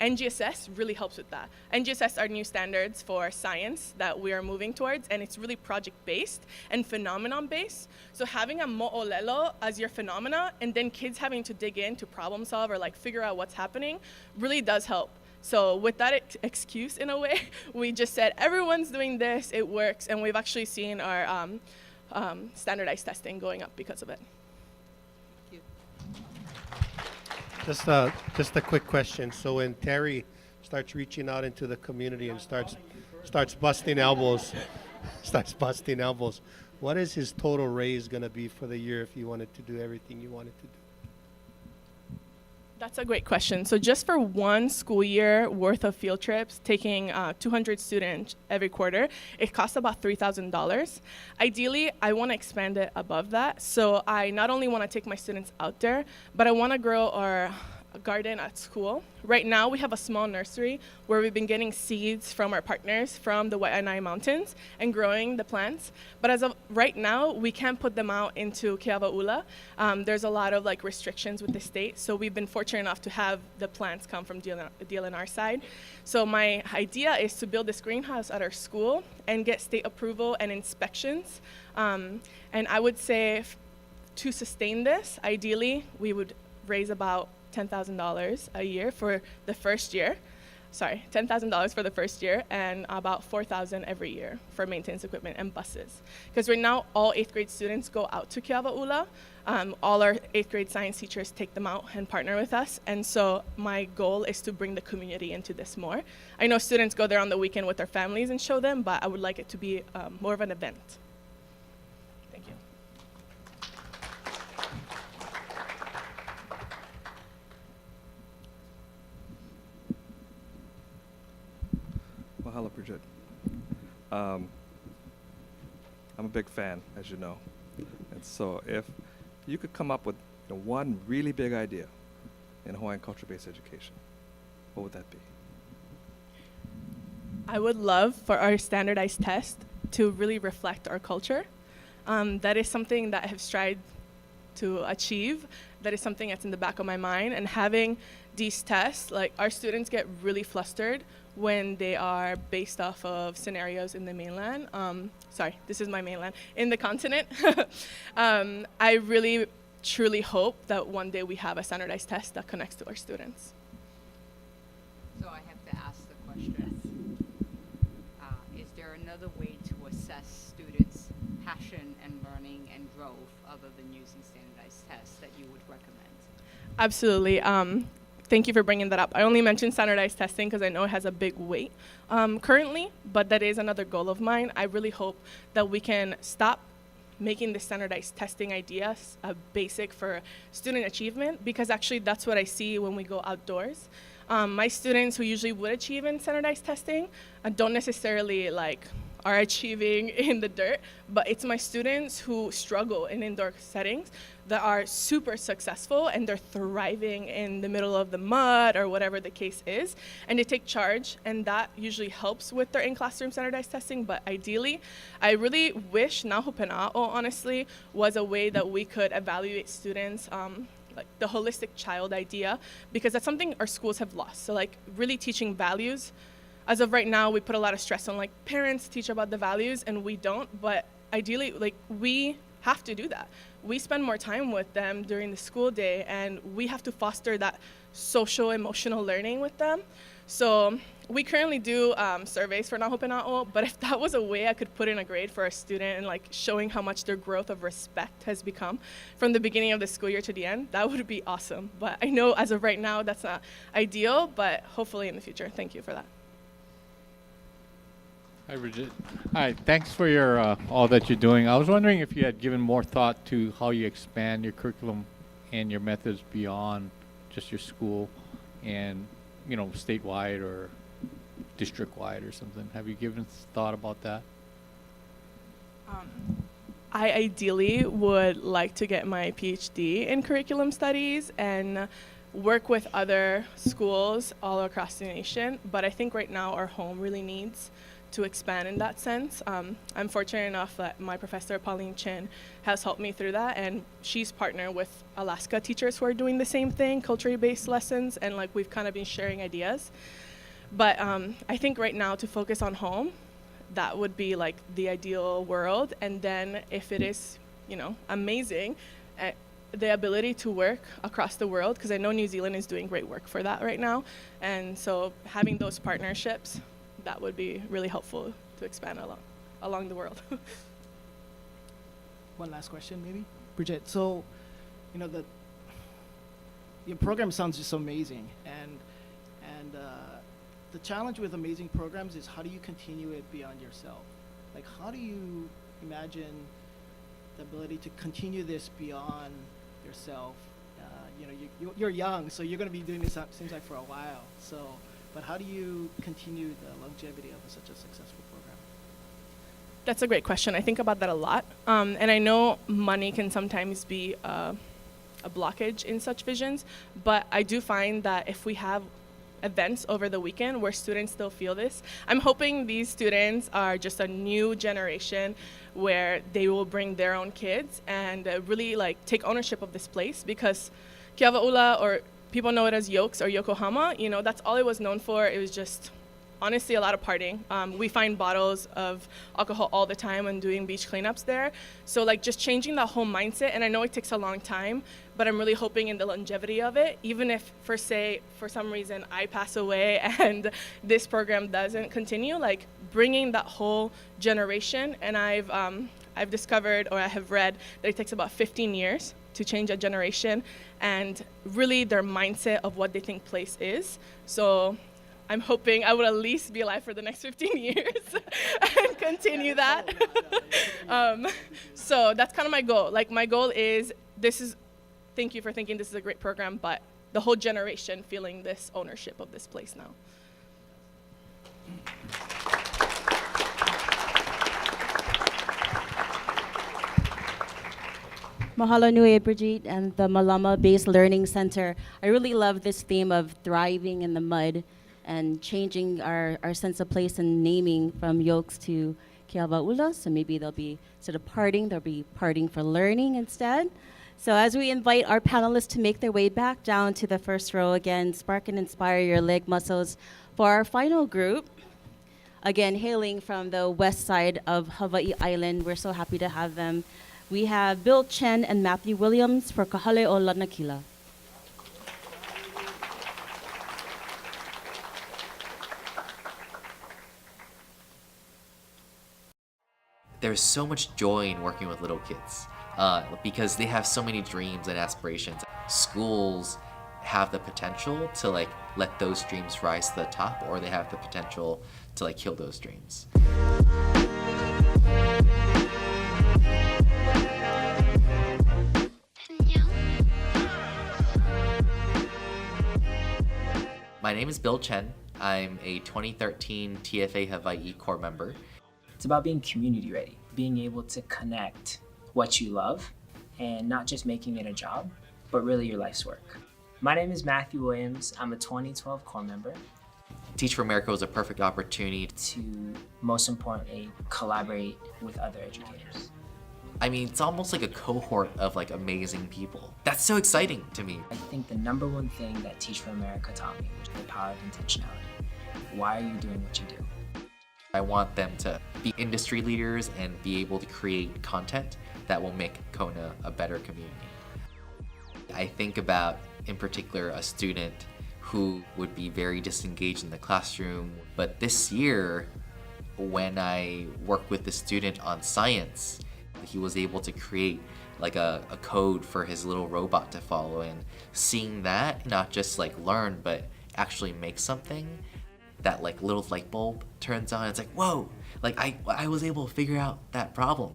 NGSS really helps with that. NGSS are new standards for science that we are moving towards, and it's really project-based and phenomenon-based. So having a mo'olelo as your phenomena, and then kids having to dig in to problem solve or like figure out what's happening, really does help. So with that excuse, in a way, we just said, everyone's doing this, it works, and we've actually seen our standardized testing going up because of it. Just a quick question. So when Terry starts reaching out into the community and starts busting elbows, what is his total raise going to be for the year if you wanted to do everything you wanted to do? That's a great question. So just for one school year worth of field trips, taking 200 students every quarter, it costs about $3,000. Ideally, I want to expand it above that. So I not only want to take my students out there, but I want to grow our garden at school. Right now, we have a small nursery where we've been getting seeds from our partners from the Waianae Mountains and growing the plants. But as of right now, we can't put them out into Keawa'ula. There's a lot of like restrictions with the state, so we've been fortunate enough to have the plants come from DLNR side. So my idea is to build this greenhouse at our school and get state approval and inspections. And I would say to sustain this, ideally, we would raise about $10,000 a year for the first year. Sorry, $10,000 for the first year and about $4,000 every year for maintenance equipment and buses. Because right now, all 8th grade students go out to Keawa'ula. All our 8th grade science teachers take them out and partner with us. And so my goal is to bring the community into this more. I know students go there on the weekend with their families and show them, but I would like it to be more of an event. Thank you. Mahalo, Bridget. I'm a big fan, as you know. And so if you could come up with one really big idea in Hawaiian culture-based education, what would that be? I would love for our standardized test to really reflect our culture. That is something that I have strived to achieve. That is something that's in the back of my mind. And having these tests, like our students get really flustered when they are based off of scenarios in the mainland. Sorry, this is my mainland, in the continent. I really, truly hope that one day we have a standardized test that connects to our students. So I have to ask the question, is there another way to assess students' passion and learning and growth other than using standardized tests that you would recommend? Absolutely. Thank you for bringing that up. I only mentioned standardized testing because I know it has a big weight currently, but that is another goal of mine. I really hope that we can stop making the standardized testing idea a basic for student achievement, because actually that's what I see when we go outdoors. My students who usually would achieve in standardized testing don't necessarily are achieving in the dirt, but it's my students who struggle in indoor settings that are super successful and they're thriving in the middle of the mud or whatever the case is, and they take charge, and that usually helps with their in-classroom standardized testing. But ideally, I really wish Nahopena'o, honestly, was a way that we could evaluate students like the holistic child idea, because that's something our schools have lost. So really teaching values. As of right now, we put a lot of stress on parents teach about the values and we don't, but ideally we have to do that. We spend more time with them during the school day and we have to foster that social emotional learning with them. So we currently do surveys for Nahopena'o, but if that was a way I could put in a grade for a student and showing how much their growth of respect has become from the beginning of the school year to the end, that would be awesome. But I know as of right now that's not ideal, but hopefully in the future. Thank you for that. Hi, Bridget. Hi, thanks for your all that you're doing. I was wondering if you had given more thought to how you expand your curriculum and your methods beyond just your school and, statewide or district-wide or something. Have you given thought about that? I ideally would like to get my PhD in curriculum studies and work with other schools all across the nation, but I think right now our home really needs to expand in that sense. I'm fortunate enough that my professor, Pauline Chin, has helped me through that, and she's partnered with Alaska teachers who are doing the same thing, culturally based lessons, and like we've kind of been sharing ideas. But I think right now to focus on home, that would be like the ideal world. And then if it is, you know, amazing, the ability to work across the world, because I know New Zealand is doing great work for that right now. And so having those partnerships, that would be really helpful to expand along the world. One last question, maybe? Bridget, so, you know, your program sounds just amazing. And the challenge with amazing programs is how do you continue it beyond yourself? Like, how do you imagine the ability to continue this beyond yourself? You know, you're young, so you're going to be doing this, seems like, for a while. So, but how do you continue the longevity of such a successful program? That's a great question. I think about that a lot. And I know money can sometimes be a blockage in such visions, but I do find that if we have events over the weekend where students still feel this, I'm hoping these students are just a new generation where they will bring their own kids and really like take ownership of this place, because Keawa'ula, or people know it as Yokes or Yokohama, you know, that's all it was known for. It was just honestly a lot of partying. We find bottles of alcohol all the time when doing beach cleanups there. So like just changing that whole mindset, and I know it takes a long time, but I'm really hoping in the longevity of it, even if for some reason I pass away and this program doesn't continue, like bringing that whole generation. And I've discovered, or I have read, that it takes about 15 years to change a generation and really their mindset of what they think place is. So I'm hoping I would at least be alive for the next 15 years and continue that. So that's kind of my goal. Like my goal is, thank you for thinking this is a great program, but the whole generation feeling this ownership of this place now. Mahalo nui, Brigitte, and the Malama-based Learning Center. I really love this theme of thriving in the mud and changing our sense of place and naming from Yokes to Keawa'ula. So maybe instead of partying, they'll be partying for learning instead. So as we invite our panelists to make their way back down to the first row again, spark and inspire your leg muscles for our final group. Again, hailing from the west side of Hawaii Island, we're so happy to have them. We have Bill Chen and Matthew Williams for Kahale o Lanakila. There's so much joy in working with little kids because they have so many dreams and aspirations. Schools have the potential to like let those dreams rise to the top, or they have the potential to like kill those dreams. My name is Bill Chen. I'm a 2013 TFA Hawaii Corps member. It's about being community ready, being able to connect what you love and not just making it a job, but really your life's work. My name is Matthew Williams. I'm a 2012 Corps member. Teach for America was a perfect opportunity to, most importantly, collaborate with other educators. I mean, it's almost like a cohort of like amazing people. That's so exciting to me. I think the number one thing that Teach for America taught me was the power of intentionality. Why are you doing what you do? I want them to be industry leaders and be able to create content that will make Kona a better community. I think about, in particular, a student who would be very disengaged in the classroom. But this year, when I worked with the student on science, he was able to create like a code for his little robot to follow, and seeing that not just like learn but actually make something, that like little light bulb turns on. It's like, whoa, like I was able to figure out that problem.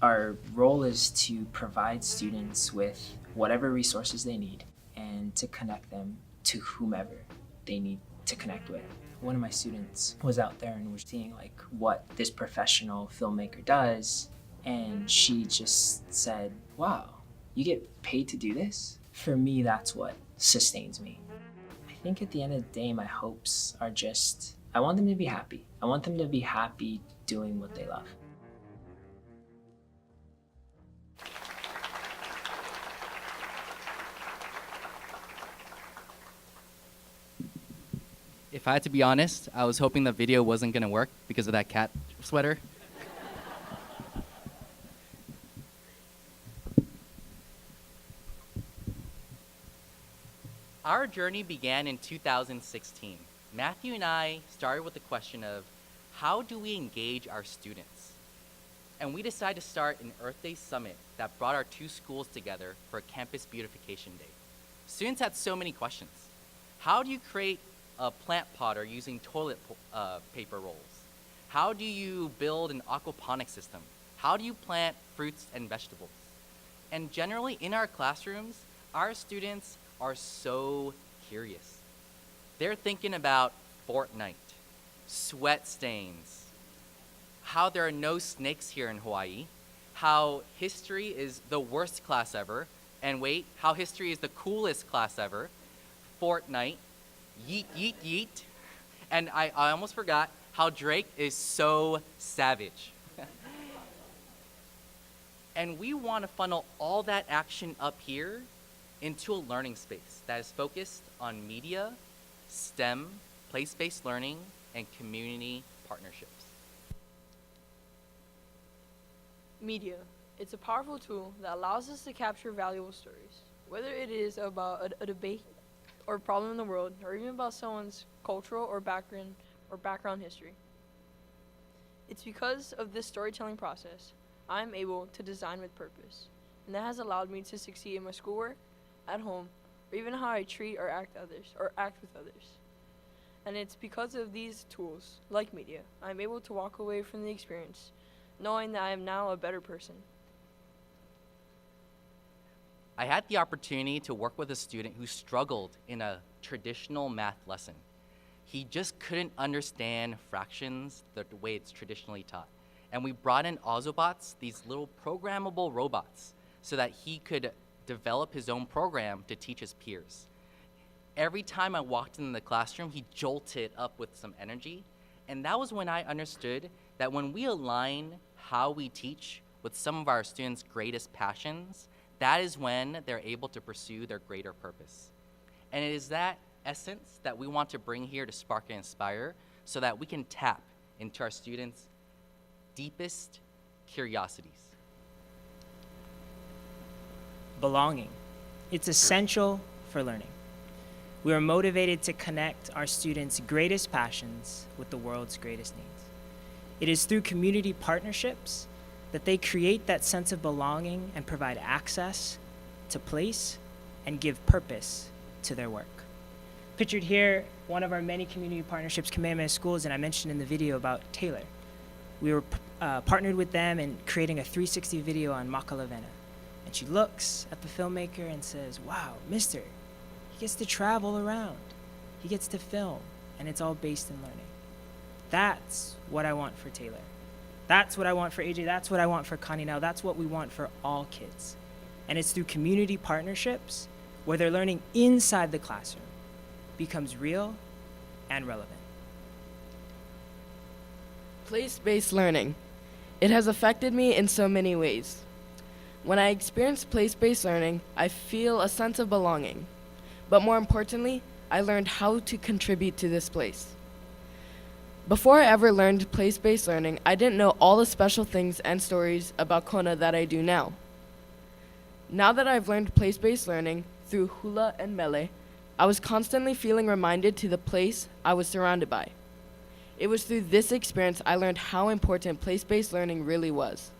Our role is to provide students with whatever resources they need and to connect them to whomever they need to connect with. One of my students was out there and was seeing like what this professional filmmaker does, and she just said, wow, you get paid to do this? For me, that's what sustains me. I think at the end of the day, my hopes are just I want them to be happy. I want them to be happy doing what they love. If I had to be honest, I was hoping the video wasn't gonna work because of that cat sweater. Our journey began in 2016. Matthew and I started with the question of how do we engage our students? And we decided to start an Earth Day Summit that brought our two schools together for a Campus Beautification Day. Students had so many questions. How do you create a plant potter using toilet paper rolls? How do you build an aquaponics system? How do you plant fruits and vegetables? And generally in our classrooms, our students are so curious. They're thinking about Fortnite, sweat stains, how there are no snakes here in Hawaii, how history is the worst class ever, and wait, how history is the coolest class ever, Fortnite, yeet, yeet, yeet, and I almost forgot how Drake is so savage. And we want to funnel all that action up here into a learning space that is focused on media, STEM, place-based learning, and community partnerships. Media. It's a powerful tool that allows us to capture valuable stories, whether it is about a debate or problem in the world, or even about someone's cultural or background history. It's because of this storytelling process I'm able to design with purpose, and that has allowed me to succeed in my schoolwork, at home, or even how I treat or act with others. And it's because of these tools, like media, I'm able to walk away from the experience knowing that I am now a better person. I had the opportunity to work with a student who struggled in a traditional math lesson. He just couldn't understand fractions the way it's traditionally taught. And we brought in Ozobots, these little programmable robots, so that he could develop his own program to teach his peers. Every time I walked in the classroom, he jolted up with some energy. And that was when I understood that when we align how we teach with some of our students' greatest passions, that is when they're able to pursue their greater purpose. And it is that essence that we want to bring here to Spark and Inspire so that we can tap into our students' deepest curiosities. Belonging. It's essential for learning. We are motivated to connect our students' greatest passions with the world's greatest needs. It is through community partnerships that they create that sense of belonging and provide access to place and give purpose to their work. Pictured here, one of our many community partnerships, Kamehameha Schools, and I mentioned in the video about Taylor. We were partnered with them in creating a 360 video on Makalavena. And she looks at the filmmaker and says, wow, mister, he gets to travel around. He gets to film, and it's all based in learning. That's what I want for Taylor. That's what I want for AJ. That's what I want for Connie now. That's what we want for all kids. And it's through community partnerships where they're learning inside the classroom becomes real and relevant. Place-based learning. It has affected me in so many ways. When I experience place-based learning, I feel a sense of belonging. But more importantly, I learned how to contribute to this place. Before I ever learned place-based learning, I didn't know all the special things and stories about Kona that I do now. Now that I've learned place-based learning through hula and mele, I was constantly feeling reminded to the place I was surrounded by. It was through this experience I learned how important place-based learning really was.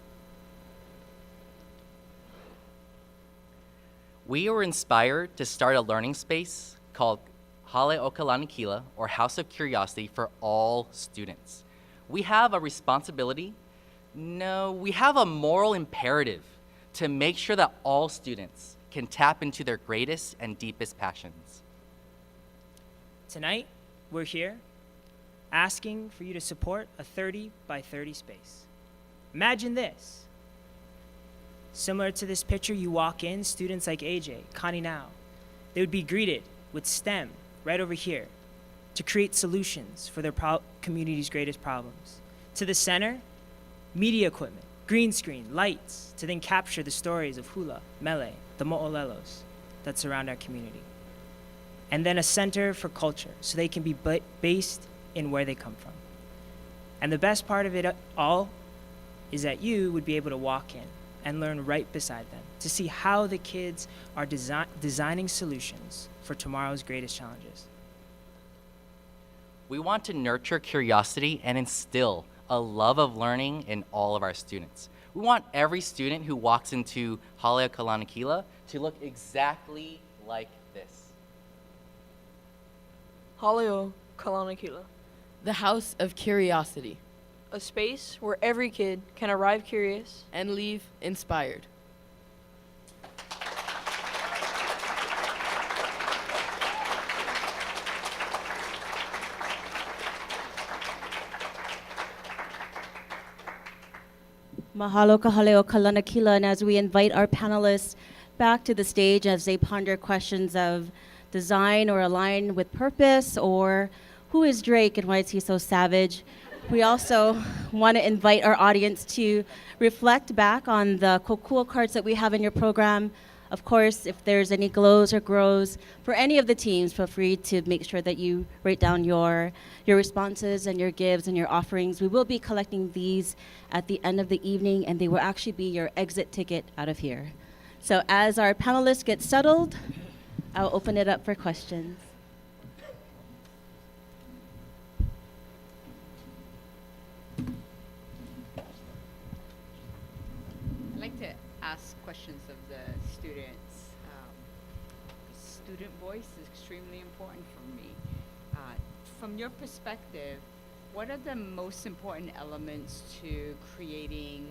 We were inspired to start a learning space called Hale Okalanikila, or House of Curiosity, for all students. We have a responsibility, we have a moral imperative to make sure that all students can tap into their greatest and deepest passions. Tonight, we're here asking for you to support a 30 by 30 space. Imagine this. Similar to this picture, you walk in, students like AJ, Connie now, they would be greeted with STEM right over here. to create solutions for their community's greatest problems. To the center, media equipment, green screen, lights, to then capture the stories of hula, mele, the mo'olelos that surround our community. And then a center for culture, so they can be based in where they come from. And the best part of it all is that you would be able to walk in and learn right beside them to see how the kids are designing solutions for tomorrow's greatest challenges. We want to nurture curiosity and instill a love of learning in all of our students. We want every student who walks into HawaiiKidsCAN to look exactly like this. HawaiiKidsCAN, The house of curiosity. a space where every kid can arrive curious And leave inspired. Mahalo kahaleo kalanakila, and as we invite our panelists back to the stage as they ponder questions of design or align with purpose, or who is Drake and why is he so savage, we also want to invite our audience to reflect back on the kokua cards that we have in your program. Of course, if there's any glows or grows for any of the teams, feel free to make sure that you write down your responses and your gives and your offerings. We will be collecting these at the end of the evening, and they will actually be your exit ticket out of here. So as our panelists get settled, I'll open it up for questions. I'd like to ask questions of the students. Student voice is extremely important for me. From your perspective, what are the most important elements to creating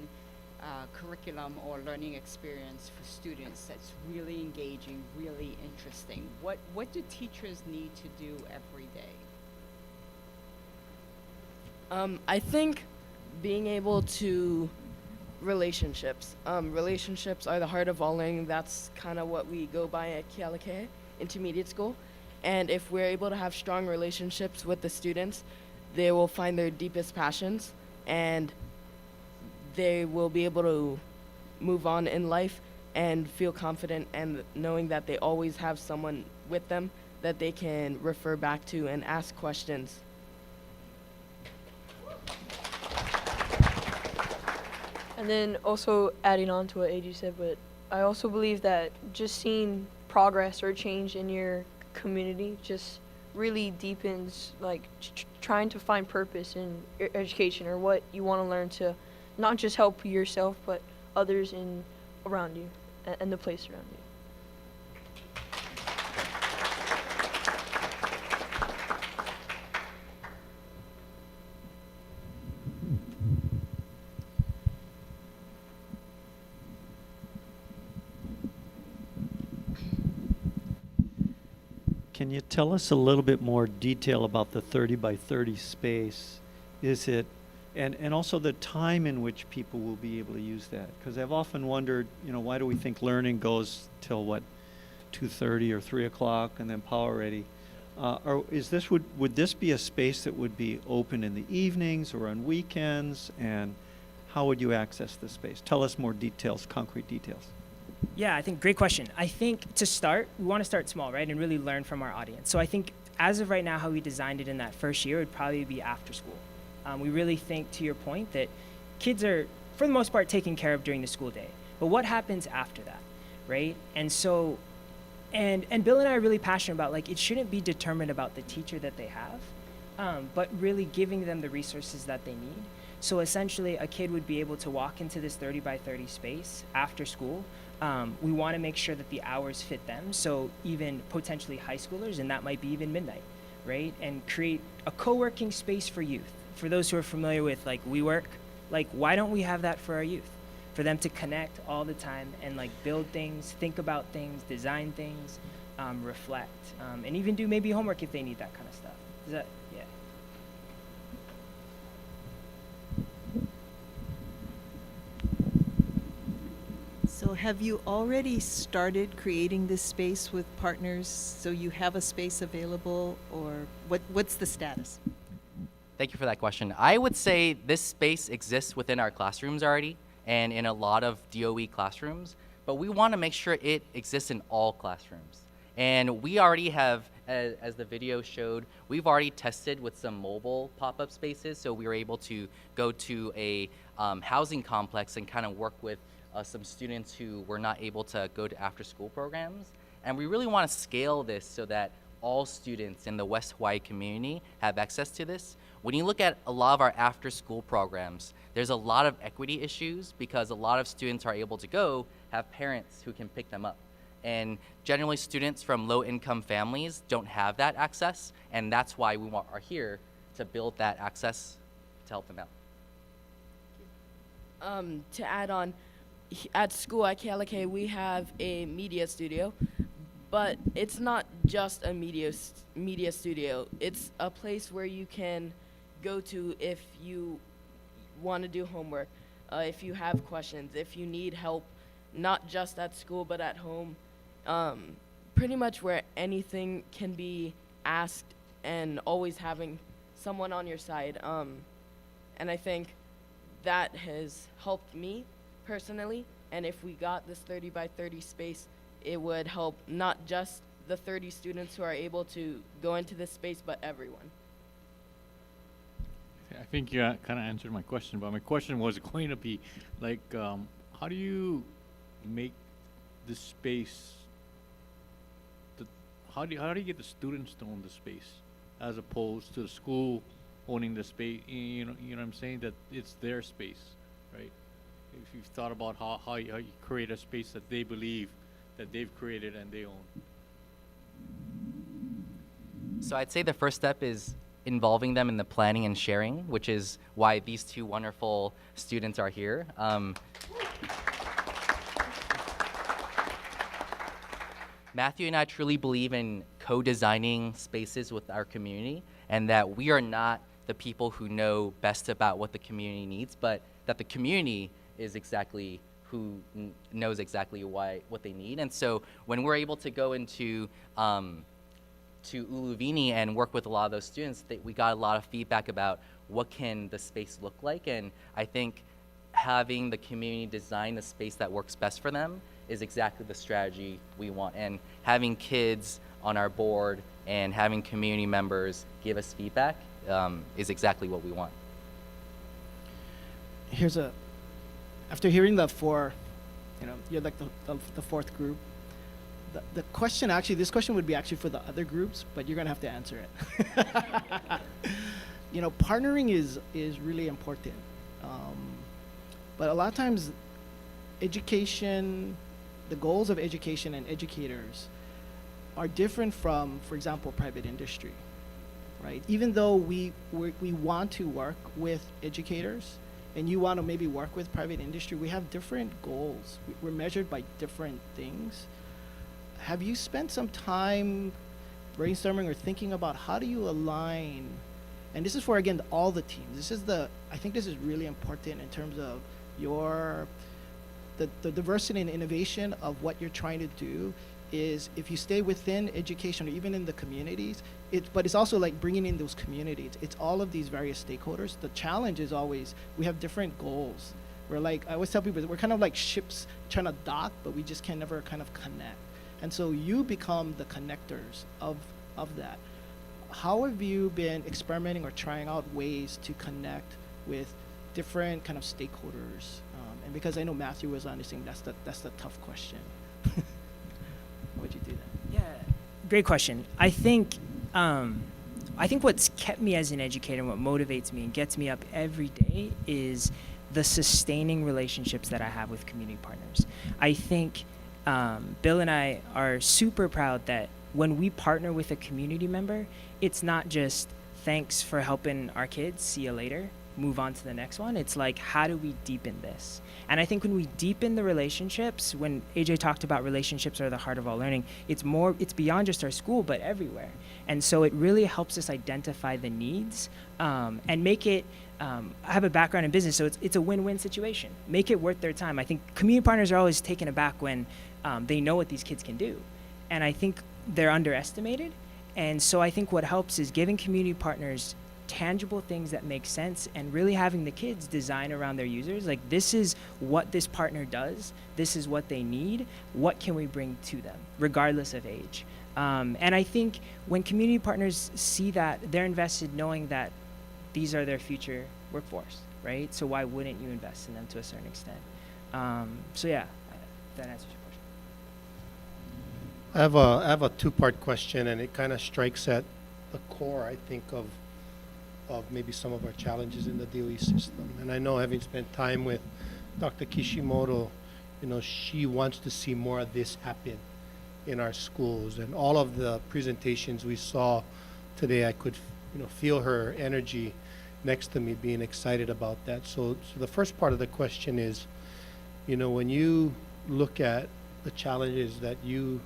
curriculum or learning experience for students that's really engaging, really interesting? What do teachers need to do every day? I think being able to relationships. Relationships are the heart of all learning. That's kind of what we go by at Kealakea Intermediate School. And if we're able to have strong relationships with the students, they will find their deepest passions and they will be able to move on in life and feel confident and knowing that they always have someone with them that they can refer back to and ask questions. And then also adding on to what AG said, but I also believe that just seeing progress or change in your community just really deepens like trying to find purpose in education or what you want to learn to not just help yourself but others around you and the place around you. Can you tell us a little bit more detail about the 30 by 30 space? Is it, and also the time in which people will be able to use that? Because I've often wondered, why do we think learning goes till 2:30 or 3 o'clock and then power ready? Or would this be a space that would be open in the evenings or on weekends? And how would you access the space? Tell us more details, concrete details. Yeah, I think great question. I think to start, we want to start small, right, and really learn from our audience. So I think as of right now, how we designed it in that first year would probably be after school. We really think, to your point, that kids are, for the most part, taken care of during the school day. But what happens after that, right? And so, and Bill and I are really passionate about, it shouldn't be determined about the teacher that they have, but really giving them the resources that they need. So essentially, a kid would be able to walk into this 30 by 30 space after school. We want to make sure that the hours fit them, so even potentially high schoolers, and that might be even midnight, right? And create a co-working space for youth. For those who are familiar with WeWork, why don't we have that for our youth? For them to connect all the time and build things, think about things, design things, reflect, and even do maybe homework if they need that kind of stuff. Is that, yeah. So have you already started creating this space with partners, so you have a space available, or what's the status? Thank you for that question. I would say this space exists within our classrooms already and in a lot of DOE classrooms, but we want to make sure it exists in all classrooms. And we already have, as the video showed, we've already tested with some mobile pop-up spaces, so we were able to go to a housing complex and kind of work with some students who were not able to go to after-school programs. And we really want to scale this so that all students in the West Hawaii community have access to this. When you look at a lot of our after-school programs, there's a lot of equity issues because a lot of students are able to go have parents who can pick them up. And generally students from low-income families don't have that access, and that's why we are here to build that access to help them out. To add on, at school at KLK, we have a media studio, but it's not just a media studio. It's a place where you can go to if you want to do homework, if you have questions, if you need help, not just at school but at home. Pretty much where anything can be asked and always having someone on your side. And I think that has helped me personally. And if we got this 30 by 30 space, it would help not just the 30 students who are able to go into this space, but everyone. I think you kind of answered my question, but my question was going to be, like, how do you make this space, how do you get the students to own the space as opposed to the school owning the space? You know what I'm saying? That it's their space, right? If you've thought about how you create a space that they believe that they've created and they own. So I'd say the first step is involving them in the planning and sharing, which is why these two wonderful students are here. Matthew and I truly believe in co-designing spaces with our community, and that we are not the people who know best about what the community needs, but that the community is exactly who knows exactly what they need. And so when we're able to go into to Uluvini and work with a lot of those students, we got a lot of feedback about what can the space look like. And I think having the community design the space that works best for them is exactly the strategy we want. And having kids on our board and having community members give us feedback is exactly what we want. After hearing the four, you're like the fourth group. The question, actually, this question would be actually for the other groups, but you're gonna have to answer it. Partnering is really important. But a lot of times, education, the goals of education and educators are different from, for example, private industry, right? Even though we want to work with educators, and you want to maybe work with private industry, we have different goals. We're measured by different things. Have you spent some time brainstorming or thinking about how do you align? And this is for, again, all the teams. I think this is really important in terms of the diversity and innovation of what you're trying to do. Is if you stay within education or even in the communities, but it's also like bringing in those communities. It's all of these various stakeholders. The challenge is always, we have different goals. We're like, I always tell people, we're kind of like ships trying to dock, but we just can never kind of connect. And so you become the connectors of that. How have you been experimenting or trying out ways to connect with different kind of stakeholders? And because I know Matthew was on this thing, that's the tough question. Would you do that? Yeah, great question. I think what's kept me as an educator and what motivates me and gets me up every day is the sustaining relationships that I have with community partners. I think Bill and I are super proud that when we partner with a community member, it's not just thanks for helping our kids, see you later. move on to the next one. It's like, how do we deepen this? And I think when we deepen the relationships, when AJ talked about relationships are the heart of all learning, it's beyond just our school, but everywhere. And so it really helps us identify the needs and make it, I have a background in business, so it's a win-win situation. Make it worth their time. I think community partners are always taken aback when they know what these kids can do. And I think they're underestimated. And so I think what helps is giving community partners tangible things that make sense and really having the kids design around their users. Like, this is what this partner does. This is what they need. What can we bring to them, regardless of age? And I think when community partners see that, they're invested knowing that these are their future workforce, right? So why wouldn't you invest in them to a certain extent? So yeah, that answers your question. I have a two-part question, and it kind of strikes at the core, I think, of maybe some of our challenges in the DOE system. And I know, having spent time with Dr. Kishimoto, you know, she wants to see more of this happen in our schools. And all of the presentations we saw today, I could, you know, feel her energy next to me, being excited about that. So the first part of the question is, you know, when you look at the challenges that you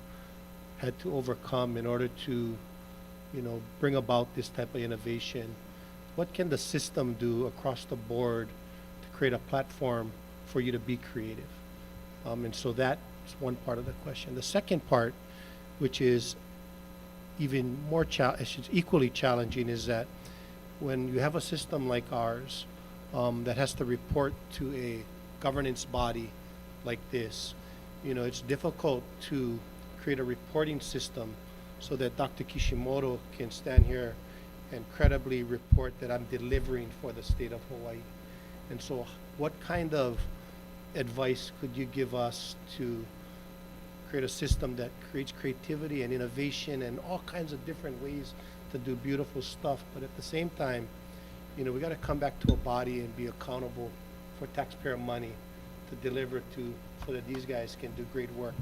had to overcome in order to, you know, bring about this type of innovation, what can the system do across the board to create a platform for you to be creative? And so that's one part of the question. The second part, which is even more equally challenging, is that when you have a system like ours that has to report to a governance body like this, you know, it's difficult to create a reporting system so that Dr. Kishimoto can stand here and credibly report that I'm delivering for the state of Hawaii. And so what kind of advice could you give us to create a system that creates creativity and innovation and all kinds of different ways to do beautiful stuff, but at the same time, you know, we got to come back to a body and be accountable for taxpayer money to deliver to, so that these guys can do great work?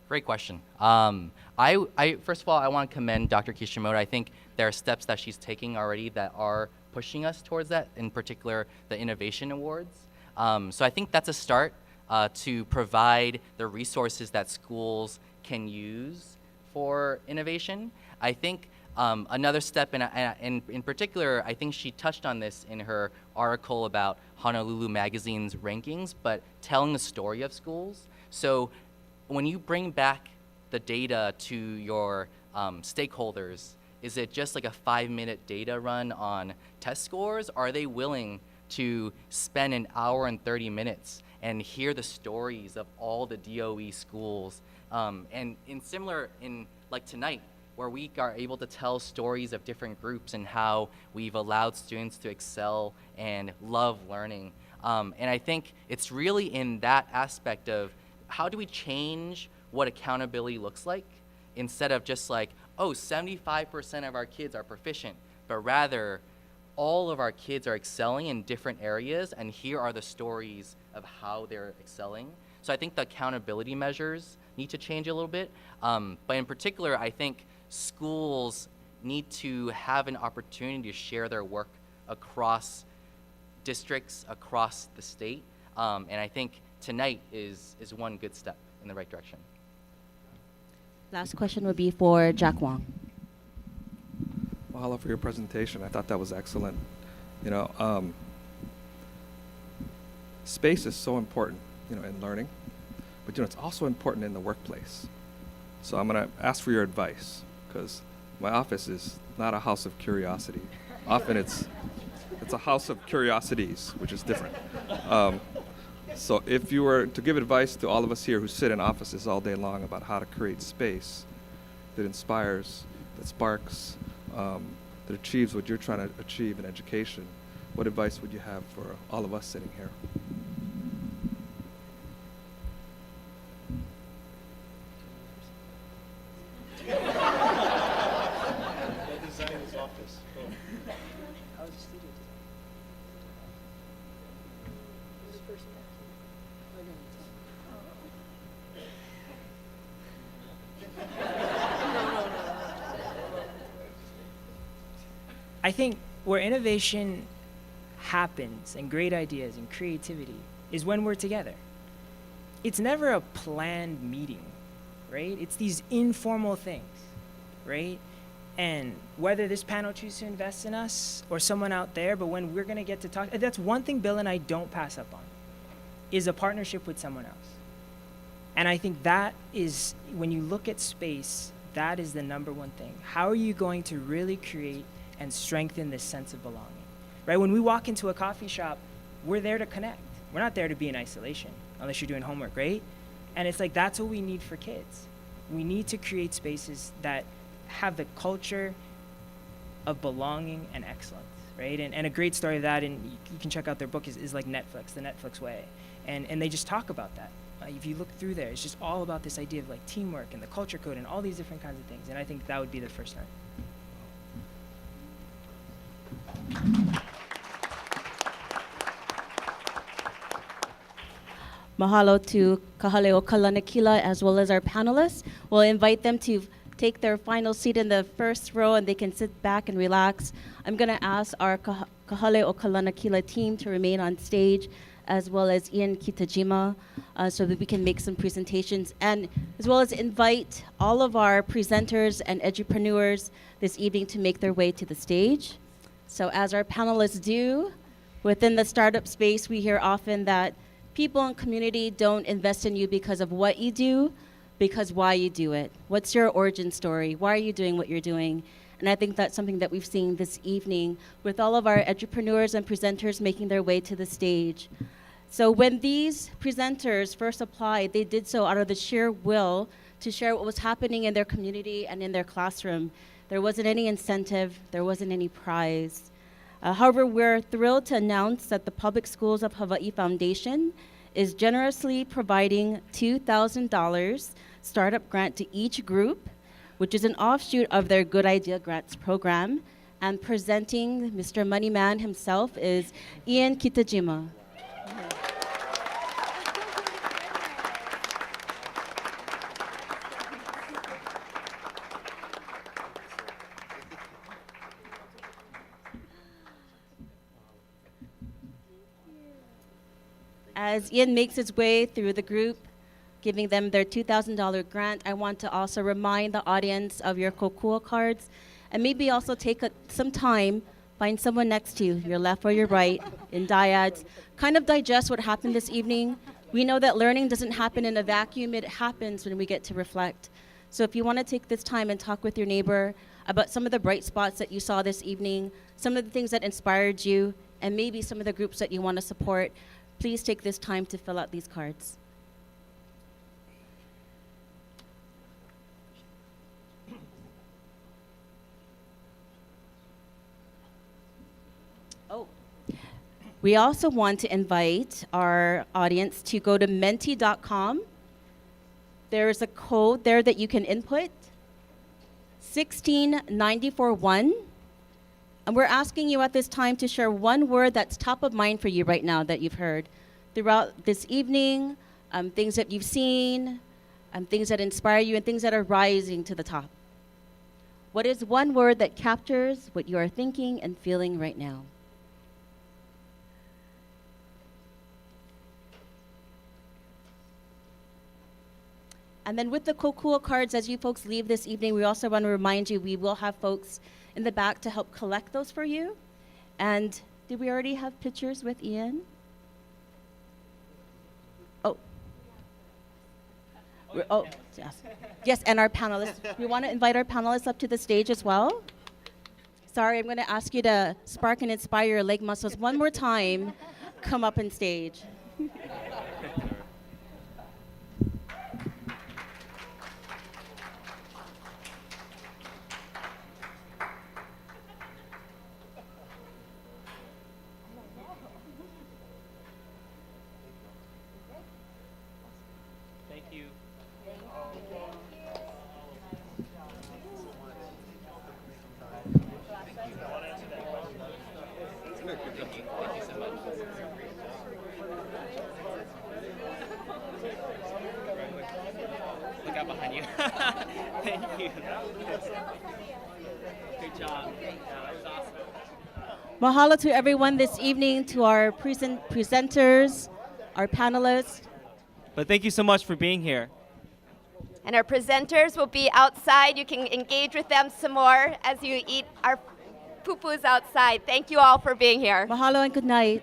Great question. I first of all, I want to commend Dr. Kishimoto. I think there are steps that she's taking already that are pushing us towards that, in particular, the Innovation Awards. So I think that's a start to provide the resources that schools can use for innovation. I think another step, and in particular, I think she touched on this in her article about Honolulu Magazine's rankings, but telling the story of schools. So when you bring back the data to your stakeholders, is it just like a 5-minute data run on test scores? Are they willing to spend an hour and 30 minutes and hear the stories of all the DOE schools? And like tonight, where we are able to tell stories of different groups and how we've allowed students to excel and love learning. And I think it's really in that aspect of how do we change what accountability looks like, instead of just like, oh, 75% of our kids are proficient, but rather all of our kids are excelling in different areas, and here are the stories of how they're excelling. So I think the accountability measures need to change a little bit. But in particular, I think schools need to have an opportunity to share their work across districts, across the state. And I think tonight is one good step in the right direction. Last question would be for Jack Wong. Mahalo for your presentation. I thought that was excellent. You know, space is so important, you know, in learning, but you know, it's also important in the workplace. So I'm gonna ask for your advice, because my office is not a house of curiosity. Often it's a house of curiosities, which is different. So if you were to give advice to all of us here who sit in offices all day long about how to create space that inspires, that sparks, that achieves what you're trying to achieve in education, what advice would you have for all of us sitting here? I think where innovation happens and great ideas and creativity is when we're together. It's never a planned meeting, right? It's these informal things, right? And whether this panel chooses to invest in us or someone out there, but when we're gonna get to talk, that's one thing Bill and I don't pass up on, is a partnership with someone else. And I think that is, when you look at space, that is the number one thing. How are you going to really create and strengthen this sense of belonging, right? When we walk into a coffee shop, we're there to connect. We're not there to be in isolation, unless you're doing homework, right? And it's like, that's what we need for kids. We need to create spaces that have the culture of belonging and excellence, right? And a great story of that, and you can check out their book, is like Netflix, The Netflix Way. And they just talk about that. If you look through there, it's just all about this idea of like teamwork and the culture code and all these different kinds of things. And I think that would be the first start. Mahalo to Kahaleo Kalanakila as well as our panelists. We'll invite them to take their final seat in the first row and they can sit back and relax. I'm going to ask our Kahaleo Kalanakila team to remain on stage, as well as Ian Kitajima, so that we can make some presentations, and as well as invite all of our presenters and edupreneurs this evening to make their way to the stage. So as our panelists do, within the startup space, we hear often that people in community don't invest in you because of what you do, because why you do it. What's your origin story? Why are you doing what you're doing? And I think that's something that we've seen this evening with all of our edupreneurs and presenters making their way to the stage. So when these presenters first applied, they did so out of the sheer will to share what was happening in their community and in their classroom. There wasn't any incentive, there wasn't any prize. However, we're thrilled to announce that the Public Schools of Hawaii Foundation is generously providing $2,000 startup grant to each group, which is an offshoot of their Good Idea Grants program. And presenting Mr. Moneyman himself is Ian Kitajima. As Ian makes his way through the group, giving them their $2,000 grant, I want to also remind the audience of your kokua cards, and maybe also take some time, find someone next to you, your left or your right, in dyads, kind of digest what happened this evening. We know that learning doesn't happen in a vacuum, it happens when we get to reflect. So if you want to take this time and talk with your neighbor about some of the bright spots that you saw this evening, some of the things that inspired you, and maybe some of the groups that you want to support, please take this time to fill out these cards. Oh, we also want to invite our audience to go to menti.com. There's a code there that you can input, 16941. And we're asking you at this time to share one word that's top of mind for you right now that you've heard throughout this evening, things that you've seen, things that inspire you, and things that are rising to the top. What is one word that captures what you are thinking and feeling right now? And then with the kokua cards, as you folks leave this evening, we also want to remind you we will have folks in the back to help collect those for you. And did we already have pictures with Ian? Oh. Oh, yes. Yes, and our panelists. We want to invite our panelists up to the stage as well. Sorry, I'm going to ask you to spark and inspire your leg muscles one more time. Come up on stage. Look out behind you. Thank you. Good job. That was awesome. Mahalo to everyone this evening, to our presenters, our panelists. But thank you so much for being here. And our presenters will be outside. You can engage with them some more as you eat our pupus outside. Thank you all for being here. Mahalo and good night.